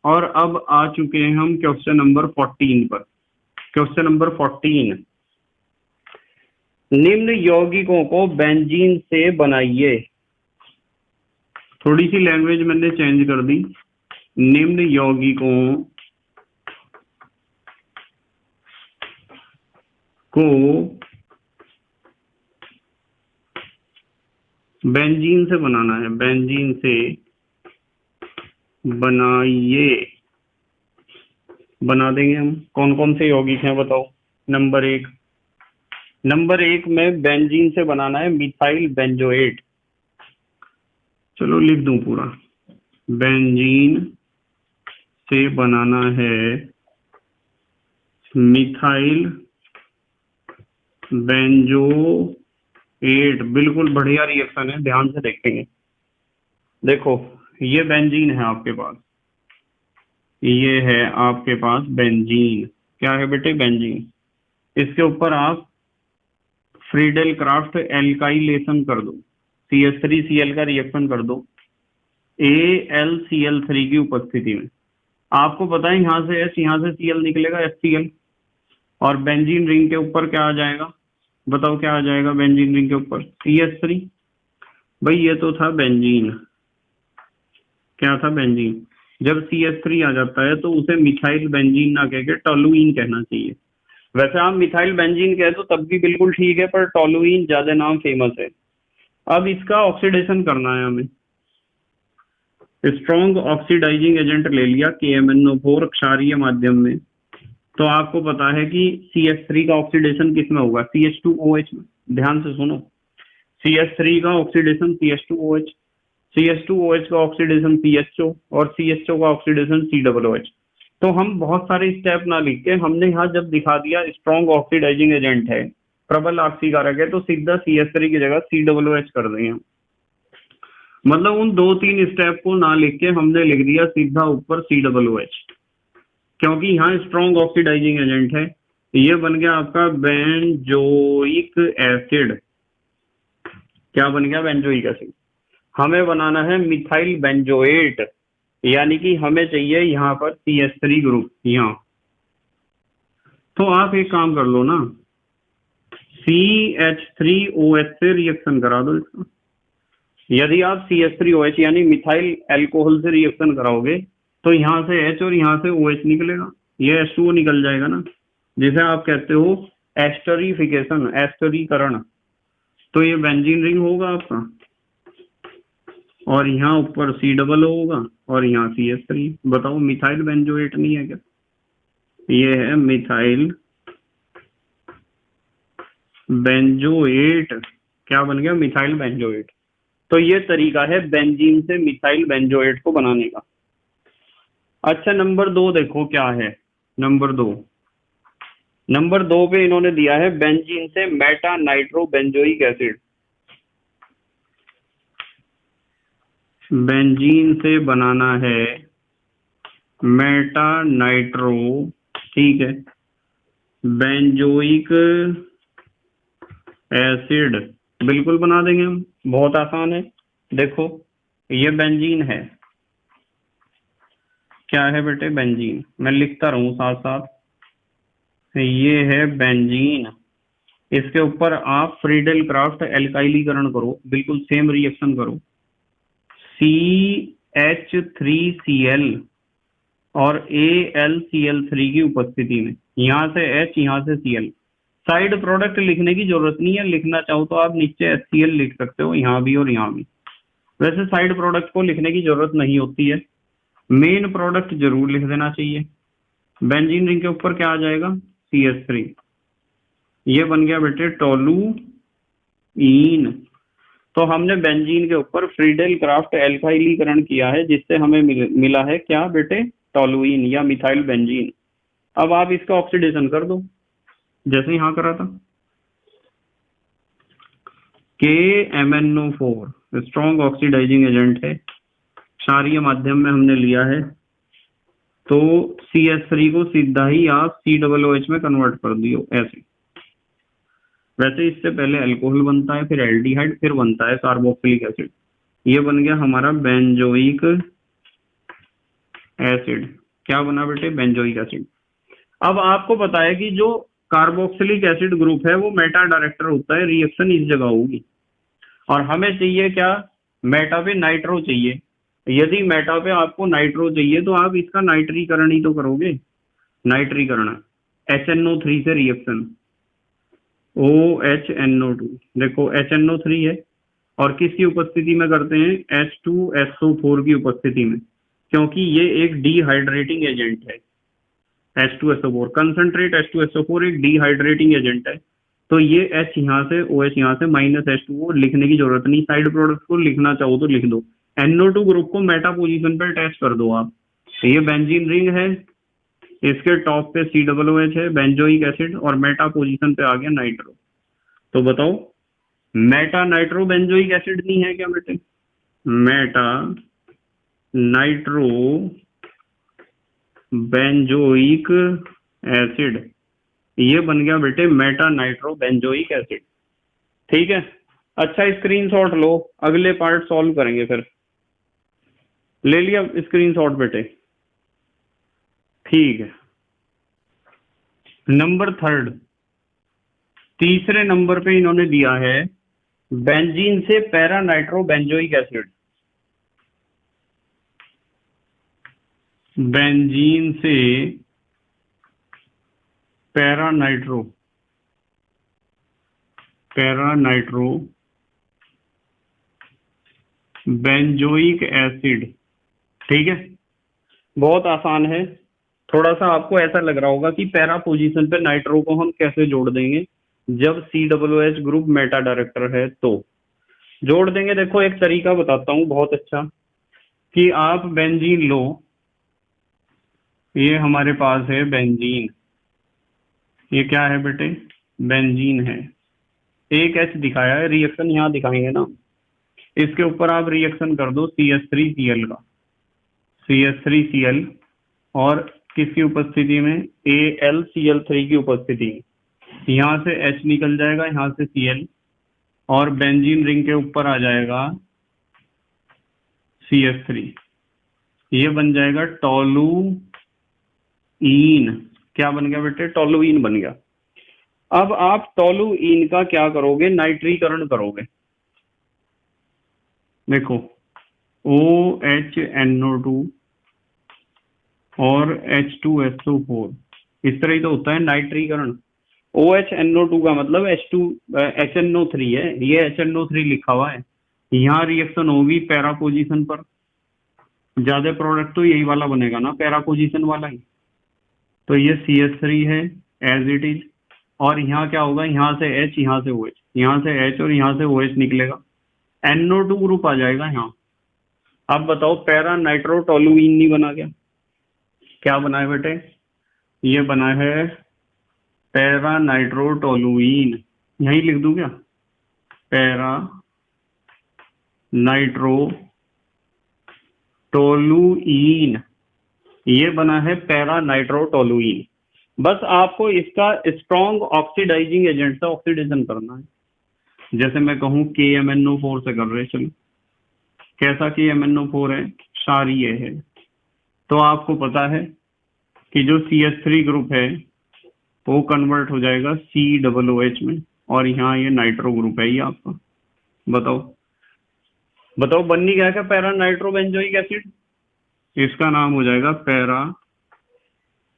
Speaker 1: और अब आ चुके हैं हम क्वेश्चन नंबर 14 पर। क्वेश्चन नंबर 14, निम्न यौगिकों को बेंजीन से बनाइए। थोड़ी सी लैंग्वेज मैंने चेंज कर दी। निम्न यौगिकों को बेंजीन से बनाना है, बेंजीन से बनाइए। बना देंगे हम। कौन कौन से यौगिक हैं बताओ? नंबर एक में बेंजीन से बनाना है मिथाइल बेंजोएट। चलो लिख दूं पूरा। बेंजीन से बनाना है मिथाइल बेंजोएट। बिल्कुल बढ़िया रिएक्शन है, ध्यान से देखेंगे। देखो ये बेंजीन है आपके पास, ये है आपके पास बेंजीन। क्या है बेटे? बेंजीन। इसके ऊपर आप फ्रीडेल क्राफ्ट एल्काइलेशन कर दो, CH3Cl का रिएक्शन कर दो AlCl3 की उपस्थिति में। आपको पता है यहाँ से H, यहाँ से Cl निकलेगा, HCl, और बेंजीन रिंग के ऊपर क्या आ जाएगा? बताओ क्या आ जाएगा बेंजीन रिंग के ऊपर? CH3। भाई ये तो था बेंजीन। क्या था? बेंजीन। जब CH3 आ जाता है तो उसे मिथाइल बेंजीन ना कह के टोलुइन कहना चाहिए। वैसे आप मिथाइल बेंजीन कहे तो तब भी बिल्कुल ठीक है, पर टोलुइन ज्यादा नाम फेमस है। अब इसका ऑक्सीडेशन करना है हमें। स्ट्रॉन्ग ऑक्सीडाइजिंग एजेंट ले लिया KMnO4 क्षारीय माध्यम में। तो आपको पता है कि CH3 का ऑक्सीडेशन किस में होगा? CH2OH में। ध्यान से सुनो, CH3 का ऑक्सीडेशन CH2OH, CH2OH का ऑक्सीडेशन CHO, और CHO का ऑक्सीडेशन COOH। तो हम बहुत सारे स्टेप ना लिख के हमने यहाँ जब दिखा दिया स्ट्रॉन्ग ऑक्सीडाइजिंग एजेंट है, प्रबल ऑक्सीकारक है, तो सीधा CH3 की जगह COOH कर देंगे हम। मतलब उन 2-3 स्टेप को ना लिख के हमने लिख दिया सीधा ऊपर COOH, क्योंकि यहाँ स्ट्रॉन्ग ऑक्सीडाइजिंग एजेंट है। ये बन गया आपका बेंजोइक एसिड। क्या बन गया? Benzoic acid. हमें बनाना है मिथाइल बेंजोएट, यानी कि हमें चाहिए यहाँ पर CH3 ग्रुप यहाँ। तो आप एक काम कर लो ना, CH3OH से रिएक्शन करा दो इसका। यदि आप CH3OH यानी मिथाइल अल्कोहल से रिएक्शन कराओगे तो यहाँ से H और यहाँ से OH निकलेगा, ये H2O निकल जाएगा ना, जिसे आप कहते हो एस्टरीफिकेशन, एस्टरीकरण। तो ये बेंजीन रिंग होगा आपका, और यहाँ ऊपर C होगा, और यहाँ CH3। बताओ मिथाइल बेंजोएट नहीं है क्या? ये है मिथाइल बेंजोएट। क्या बन गया? Methyl benzoate. तो ये तरीका है बेंजीन से मिथाइल बेंजोएट को बनाने का। अच्छा नंबर 2 देखो क्या है। नंबर दो पे इन्होंने दिया है बेंजीन से Meta nitro benzoic acid. Benzene से बनाना है मेटा नाइट्रो, ठीक है, बेंजोइक एसिड। बिल्कुल बना देंगे हम, बहुत आसान है। देखो ये बेंजीन है। क्या है बेटे? बेंजीन। मैं लिखता रहूं साथ साथ। ये है बेंजीन। इसके ऊपर आप फ्रीडेल क्राफ्ट एल्काइलीकरण करो, बिल्कुल सेम रिएक्शन करो। CH3Cl और AlCl3 की उपस्थिति में, यहाँ से H यहाँ से Cl। साइड प्रोडक्ट लिखने की जरूरत नहीं है, लिखना चाहो तो आप नीचे HCl लिख सकते हो, यहाँ भी और यहाँ भी। वैसे साइड प्रोडक्ट को लिखने की जरूरत नहीं होती है, मेन प्रोडक्ट जरूर लिख देना चाहिए। बेंजीन रिंग के ऊपर क्या आ जाएगा, CH3। ये बन गया बेटे टोलुईन। तो हमने बेंजीन के ऊपर फ्रीडेल क्राफ्ट एल्काइलीकरण किया है, जिससे हमें मिला है क्या बेटे, टोलुईन या मिथाइल बेंजीन। अब आप इसका ऑक्सीडेशन कर दो, जैसे यहाँ करा था। KMnO4 स्ट्रॉन्ग ऑक्सीडाइजिंग एजेंट है, क्षारीय माध्यम में हमने लिया है, तो CH3 को सीधा ही आप COOH में कन्वर्ट कर दियो ऐसे। वैसे इससे पहले अल्कोहल बनता है, फिर एल्डिहाइड, फिर बनता है कार्बोक्सिलिक एसिड। ये बन गया हमारा बेंजोइक एसिड। क्या बना बेटे, बेंजोइक एसिड। अब आपको पता है कि जो कार्बोक्सिलिक एसिड ग्रुप है वो मेटा डायरेक्टर होता है, रिएक्शन इस जगह होगी। और हमें चाहिए क्या, मेटा पे नाइट्रो चाहिए। यदि मेटा पे आपको नाइट्रो चाहिए तो आप इसका नाइट्रीकरण ही तो करोगे, नाइट्रीकरण HNO3 से रिएक्शन, OHNO2। देखो HNO3 है और किसकी उपस्थिति में करते हैं, H2SO4 की उपस्थिति में, क्योंकि ये एक डिहाइड्रेटिंग एजेंट है। H2SO4 कंसंट्रेट H2SO4 एक डिहाइड्रेटिंग एजेंट है। तो ये H यहाँ से, OH यहाँ से, -H2O लिखने की जरूरत नहीं, साइड प्रोडक्ट को लिखना चाहो तो लिख दो। NO2 ग्रुप को मेटा पोजीशन पर अटैच कर दो आप। ये बेंजीन रिंग है, इसके टॉप पे COOH है, बेंजोइक एसिड, और मेटा पोजीशन पे आ गया नाइट्रो। तो बताओ मेटा नाइट्रो बेंजोइक एसिड नहीं है क्या बेटे, मेटा नाइट्रो बेंजोइक एसिड, ये बन गया बेटे मेटा नाइट्रो बेंजोइक एसिड। ठीक है, अच्छा स्क्रीनशॉट लो, अगले पार्ट सॉल्व करेंगे फिर। ले लिया स्क्रीनशॉट बेटे, ठीक है। नंबर 3, तीसरे नंबर पे इन्होंने दिया है बेंजीन से para nitro benzoic acid. Benzene से पैरा नाइट्रो बेंजोइक एसिड। ठीक है, बहुत आसान है। थोड़ा सा आपको ऐसा लग रहा होगा कि पैरा पोजीशन पे नाइट्रो को हम कैसे जोड़ देंगे, जब COOH ग्रुप मेटा डायरेक्टर है तो जोड़ देंगे। देखो एक तरीका बताता हूँ बहुत अच्छा, कि आप बेंजीन लो, ये हमारे पास है बेंजीन, ये क्या है बेटे, बेंजीन है। एक H दिखाया है, रिएक्शन यहाँ दिखाएंगे ना, इसके ऊपर आप रिएक्शन कर दो CH3Cl का, CH3Cl, और किसकी उपस्थिति में, AlCl3 की उपस्थिति में। यहाँ से H निकल जाएगा, यहाँ से Cl, और बेंजीन रिंग के ऊपर आ जाएगा CH3। ये बन जाएगा टोलुईन। क्या बन गया बेटे, टोलुईन बन गया। अब आप टोलुईन का क्या करोगे, नाइट्रीकरण करोगे। देखो OHNO2 और H2SO4, इस तरह ही तो होता है नाइट्रीकरण। OHNO2 का मतलब HNO3 है, ये HNO3 लिखा हुआ है। यहाँ रिएक्शन होगी पैरा पोजीशन पर, ज्यादा प्रोडक्ट तो यही वाला बनेगा ना, पैरा पोजीशन वाला ही। तो ये CH3 है एज इट इज, और यहाँ क्या होगा, यहाँ से H, यहाँ से OH, यहाँ से H और यहाँ से OH निकलेगा, NO2 ग्रुप आ जाएगा यहाँ। अब बताओ पैरा नाइट्रो टोलुईन नहीं बना क्या, क्या बना है बेटे, ये बना है पैरा नाइट्रो टोलुईन। यही लिख दूं क्या, पैरा नाइट्रो टोलुईन, ये बना है पैरा नाइट्रो टोलुईन। बस आपको इसका स्ट्रॉन्ग ऑक्सीडाइजिंग एजेंट से ऑक्सीडेशन करना है। जैसे मैं कहूं KMnO4 से कर रहे, चलो कैसा KMnO4 है, क्षारीय है, तो आपको पता है कि जो CH3 ग्रुप है वो कन्वर्ट हो जाएगा COOH में, और यहाँ ये नाइट्रो ग्रुप है ये आपका। बताओ बताओ बन्नी क्या क्या, पैरा नाइट्रोबेंजोइक एसिड। इसका नाम हो जाएगा पैरा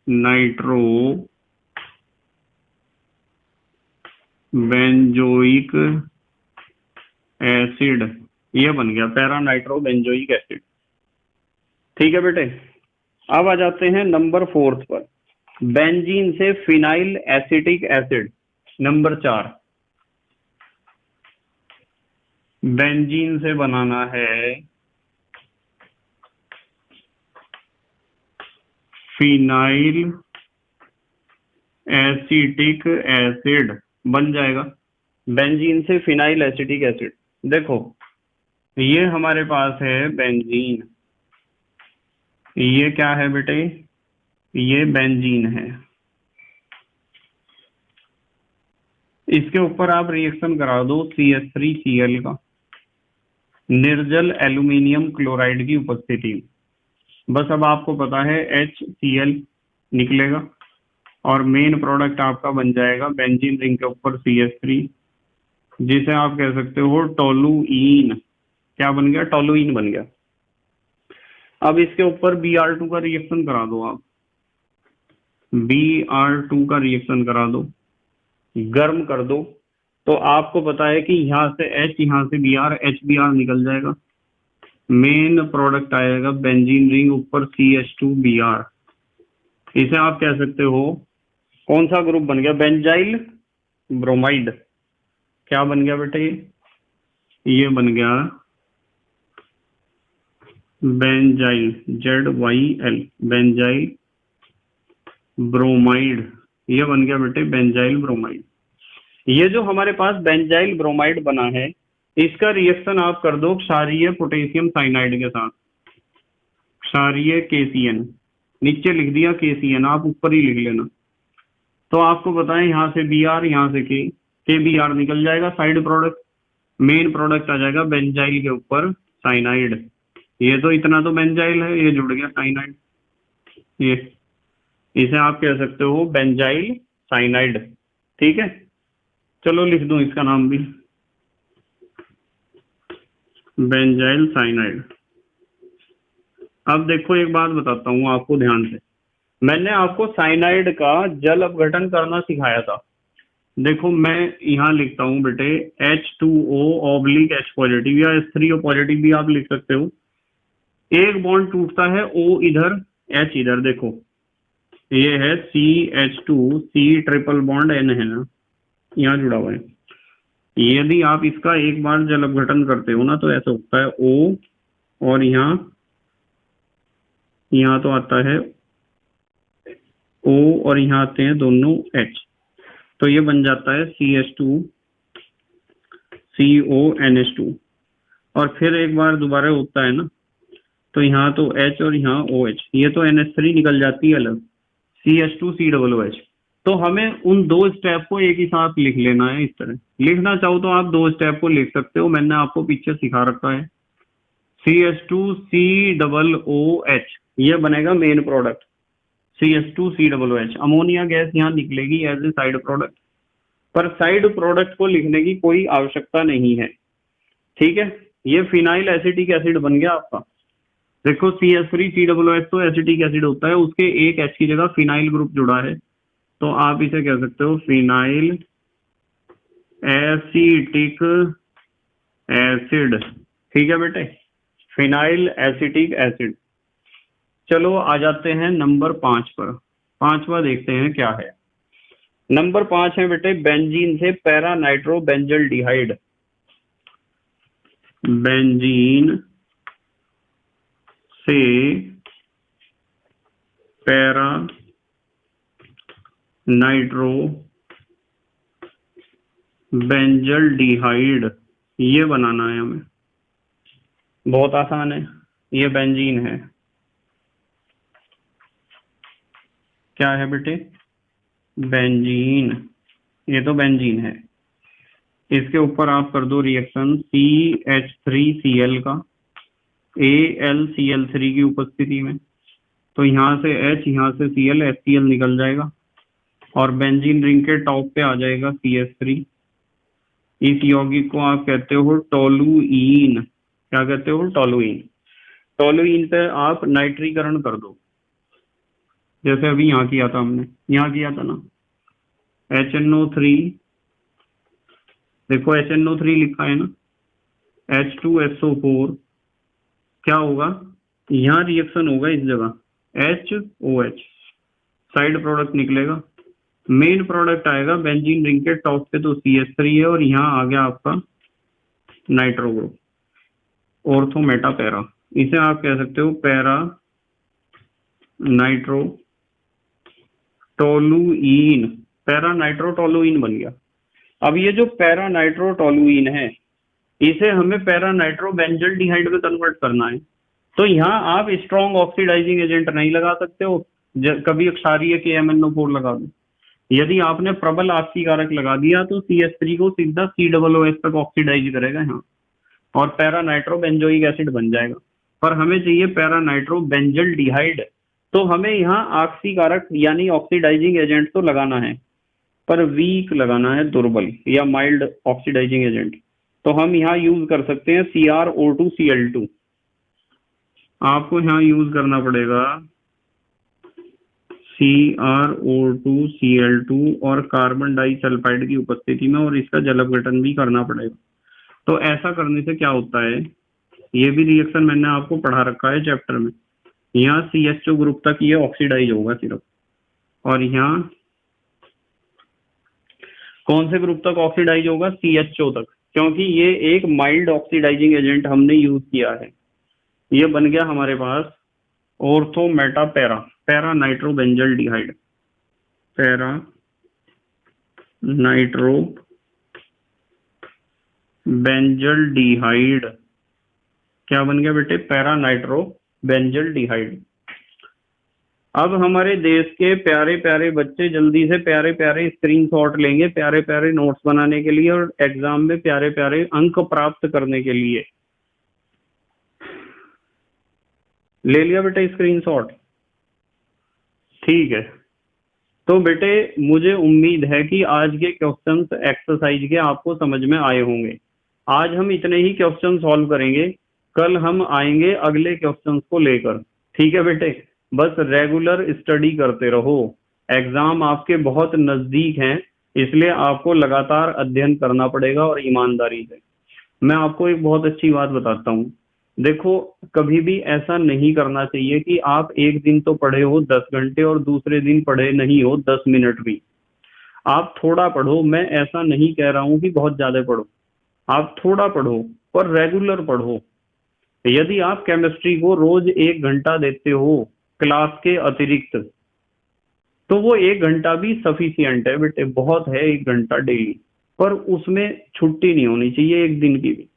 Speaker 1: नाइट्रो बेंजोइक एसिड। ये बन गया पैरा नाइट्रो बेंजोइक एसिड। ठीक है बेटे, अब आ जाते हैं नंबर 4 पर। बेंजीन से phenyl acetic acid, number 4। Benzene से बनाना है फिनाइल एसिटिक एसिड, बन जाएगा बेंजीन से फिनाइल एसिटिक एसिड। देखो ये हमारे पास है बेंजीन, ये क्या है बेटे, ये बेंजीन है। इसके ऊपर आप रिएक्शन करा दो CH3Cl का, निर्जल एल्यूमिनियम क्लोराइड की उपस्थिति में। बस अब आपको पता है HCl निकलेगा और मेन प्रोडक्ट आपका बन जाएगा बेंजीन रिंग के ऊपर CH3, जिसे आप कह सकते हो टोलुईन। क्या बन गया, टोलुईन बन गया। अब इसके ऊपर Br2 का रिएक्शन करा दो आप, Br2 का रिएक्शन करा दो, गर्म कर दो, तो आपको पता है कि यहाँ से H, यहाँ से Br, HBr निकल जाएगा। मेन प्रोडक्ट आएगा बेंजीन रिंग ऊपर CH2Br। इसे आप कह सकते हो कौन सा ग्रुप बन गया, बेंजाइल ब्रोमाइड। क्या बन गया बेटे, ये बन गया बेंजाइल, ZYL, बेंजाइल ब्रोमाइड। ये बन गया बेटे बेंजाइल ब्रोमाइड। ये जो हमारे पास बेंजाइल ब्रोमाइड बना है, इसका रिएक्शन आप कर दो क्षारीय पोटेशियम साइनाइड के साथ, क्षारीय KCN। नीचे लिख दिया KCN, आप ऊपर ही लिख लेना। तो आपको बताएं यहाँ से Br, यहाँ से KBr निकल जाएगा साइड प्रोडक्ट। मेन प्रोडक्ट आ जाएगा बेंजाइल के ऊपर साइनाइड। ये तो इतना तो बेंजाइल है, ये जुड़ गया साइनाइड। ये इसे आप कह सकते हो बेंजाइल साइनाइड। ठीक है, चलो लिख दूं इसका नाम भी, बेंजाइल साइनाइड। अब देखो एक बात बताता हूँ आपको ध्यान से, मैंने आपको साइनाइड का जल अपघटन करना सिखाया था। देखो मैं यहाँ लिखता हूँ बेटे H2O/H पॉजिटिव या H3O पॉजिटिव भी आप लिख सकते हो। एक बॉन्ड टूटता है, O इधर H इधर। देखो ये है CH2, C triple bond N है ना, यहाँ जुड़ा हुआ है। यदि आप इसका एक बार जल अपघटन करते हो ना, तो ऐसा होता है O, और यहाँ तो आता है O और यहाँ आते हैं दोनों H, तो ये बन जाता है CH2 CONH2। और फिर एक बार दोबारा होता है ना, तो यहाँ तो H और यहाँ OH, ये तो NH3 निकल जाती है अलग, CH2 COOH। तो हमें उन दो स्टेप को एक ही साथ लिख लेना है। इस तरह लिखना चाहो तो आप दो स्टेप को लिख सकते हो, मैंने आपको पीछे सिखा रखा है। CH2 COOH, ये बनेगा main product CH2 COOH। Ammonia gas यहाँ निकलेगी एज ए साइड प्रोडक्ट, पर साइड प्रोडक्ट को लिखने की कोई आवश्यकता नहीं है। ठीक है, ये फिनाइल एसिटिक एसिड बन गया आपका। देखो CH3 COOH तो एसिटिक एसिड होता है, उसके एक H की जगह फिनाइल ग्रुप जुड़ा है, तो आप इसे कह सकते हो फिनाइल एसिटिक एसिड। ठीक है बेटे, फिनाइल एसिटिक एसिड। चलो आ जाते हैं नंबर 5 पर। 5वां देखते हैं क्या है। नंबर 5 है बेटे बेंजीन से पैरा नाइट्रो बेंजल डिहाइड। बेंजीन से पैरा नाइट्रो बेंजल डिहाइड, ये बनाना है हमें। बहुत आसान है, ये बेंजीन है। क्या है बेटे, बेंजीन। ये तो बेंजीन है। इसके ऊपर आप कर दो रिएक्शन CH3Cl का AlCl3 की उपस्थिति में, तो यहाँ से H, यहाँ से Cl, HCl निकल जाएगा और बेंजीन रिंग के टॉप पे आ जाएगा CH3। इस यौगिक को आप कहते हो टोलुईन। क्या कहते हो, टोलुइन। टोलुइन पे आप नाइट्रीकरण कर दो, जैसे अभी यहाँ किया था हमने, यहाँ किया था ना, HNO3, देखो HNO3 लिखा है ना, H2SO4, क्या होगा, यहाँ रिएक्शन होगा इस जगह HOH, साइड प्रोडक्ट निकलेगा, मेन प्रोडक्ट आएगा बेंजीन रिंग के टॉप पे तो CH3 है, और यहाँ आ गया आपका nitro group, ortho meta para, इसे आप कह सकते हो para nitro toluene, para nitro toluene बन गया। अब ये जो पैरा नाइट्रो टोलुइन है, इसे हमें पैरा नाइट्रो बेंजल डिहाइड में कन्वर्ट करना है। तो यहाँ आप स्ट्रॉन्ग ऑक्सीडाइजिंग एजेंट नहीं लगा सकते हो, कभी क्षारीय KMnO4 लगा दो। यदि आपने प्रबल आपसीकारक लगा दिया तो CH3 को सीधा COOH तक ऑक्सीडाइज करेगा यहाँ, और पैरा नाइट्रो बेंजोइक एसिड बन जाएगा। पर हमें चाहिए पैरा नाइट्रो बेंजल डिहाइड, तो हमें यहाँ ऑक्सीकारक यानी ऑक्सीडाइजिंग एजेंट तो लगाना है, पर वीक लगाना है, दुर्बल या माइल्ड ऑक्सीडाइजिंग एजेंट। तो हम यहाँ यूज कर सकते हैं CrO2Cl2, आपको यहाँ यूज करना पड़ेगा CrO2Cl2 और कार्बन डाइसल्फाइड की उपस्थिति में, और इसका जल अपघटन भी करना पड़ेगा। तो ऐसा करने से क्या होता है, ये भी रिएक्शन मैंने आपको पढ़ा रखा है चैप्टर में, यहाँ CHO ग्रुप तक ये ऑक्सीडाइज होगा सिर्फ, और यहाँ कौन से ग्रुप तक ऑक्सीडाइज होगा, CHO तक, क्योंकि ये एक माइल्ड ऑक्सीडाइजिंग एजेंट हमने यूज किया है। ये बन गया हमारे पास ortho meta para, para nitro benzaldehyde, para nitro benzaldehyde, क्या बन गया बेटे, पैरा नाइट्रो बेंजल डिहाइड। अब हमारे देश के प्यारे प्यारे बच्चे जल्दी से प्यारे प्यारे स्क्रीनशॉट लेंगे, प्यारे प्यारे नोट्स बनाने के लिए और एग्जाम में प्यारे प्यारे अंक प्राप्त करने के लिए। ले लिया बेटे स्क्रीनशॉट, ठीक है। तो बेटे मुझे उम्मीद है कि आज के क्वेश्चंस एक्सरसाइज के आपको समझ में आए होंगे। आज हम इतने ही क्वेश्चन सॉल्व करेंगे, कल हम आएंगे अगले क्वेश्चंस को लेकर, ठीक है बेटे। बस रेगुलर स्टडी करते रहो, एग्जाम आपके बहुत नजदीक हैं, इसलिए आपको लगातार अध्ययन करना पड़ेगा और ईमानदारी से। मैं आपको एक बहुत अच्छी बात बताता हूँ, देखो कभी भी ऐसा नहीं करना चाहिए कि आप एक दिन तो पढ़े हो 10 घंटे और दूसरे दिन पढ़े नहीं हो 10 मिनट भी। आप थोड़ा पढ़ो, मैं ऐसा नहीं कह रहा हूँ कि बहुत ज्यादा पढ़ो, आप थोड़ा पढ़ो पर रेगुलर पढ़ो। यदि आप केमिस्ट्री को रोज 1 घंटा देते हो क्लास के अतिरिक्त, तो वो 1 घंटा भी सफिशिएंट है बेटे, बहुत है 1 घंटा डेली, पर उसमें छुट्टी नहीं होनी चाहिए एक दिन की भी।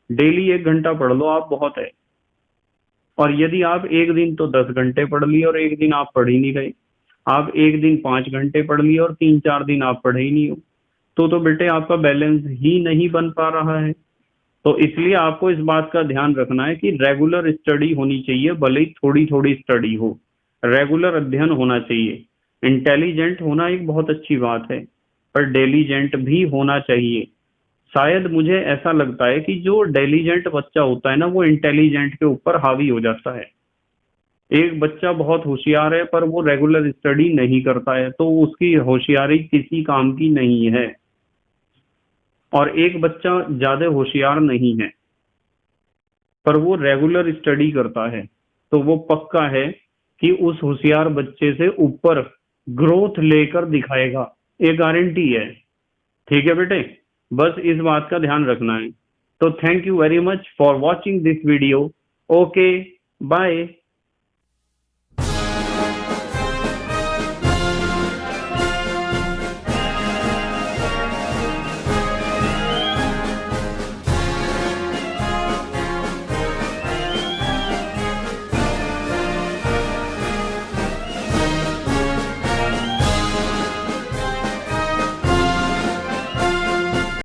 Speaker 1: डेली 1 घंटा पढ़ लो आप, बहुत है। और यदि आप एक दिन तो 10 घंटे पढ़ लिए और एक दिन आप पढ़ ही नहीं गए, आप एक दिन 5 घंटे पढ़ लिए और 3-4 दिन आप पढ़े ही नहीं हो, तो बेटे आपका बैलेंस ही नहीं बन पा रहा है। तो इसलिए आपको इस बात का ध्यान रखना है कि रेगुलर स्टडी होनी चाहिए, भले ही थोड़ी थोड़ी स्टडी हो, रेगुलर अध्ययन होना चाहिए। इंटेलिजेंट होना एक बहुत अच्छी बात है, पर डेलीजेंट भी होना चाहिए। शायद मुझे ऐसा लगता है कि जो डेलीजेंट बच्चा होता है ना, वो इंटेलिजेंट के ऊपर हावी हो जाता है। एक बच्चा बहुत होशियार है पर वो रेगुलर स्टडी नहीं करता है, तो उसकी होशियारी किसी काम की नहीं है। और एक बच्चा ज्यादा होशियार नहीं है पर वो रेगुलर स्टडी करता है, तो वो पक्का है कि उस होशियार बच्चे से ऊपर ग्रोथ लेकर दिखाएगा, ये गारंटी है। ठीक है बेटे, बस इस बात का ध्यान रखना है। तो thank you very much for watching this video. Okay, bye.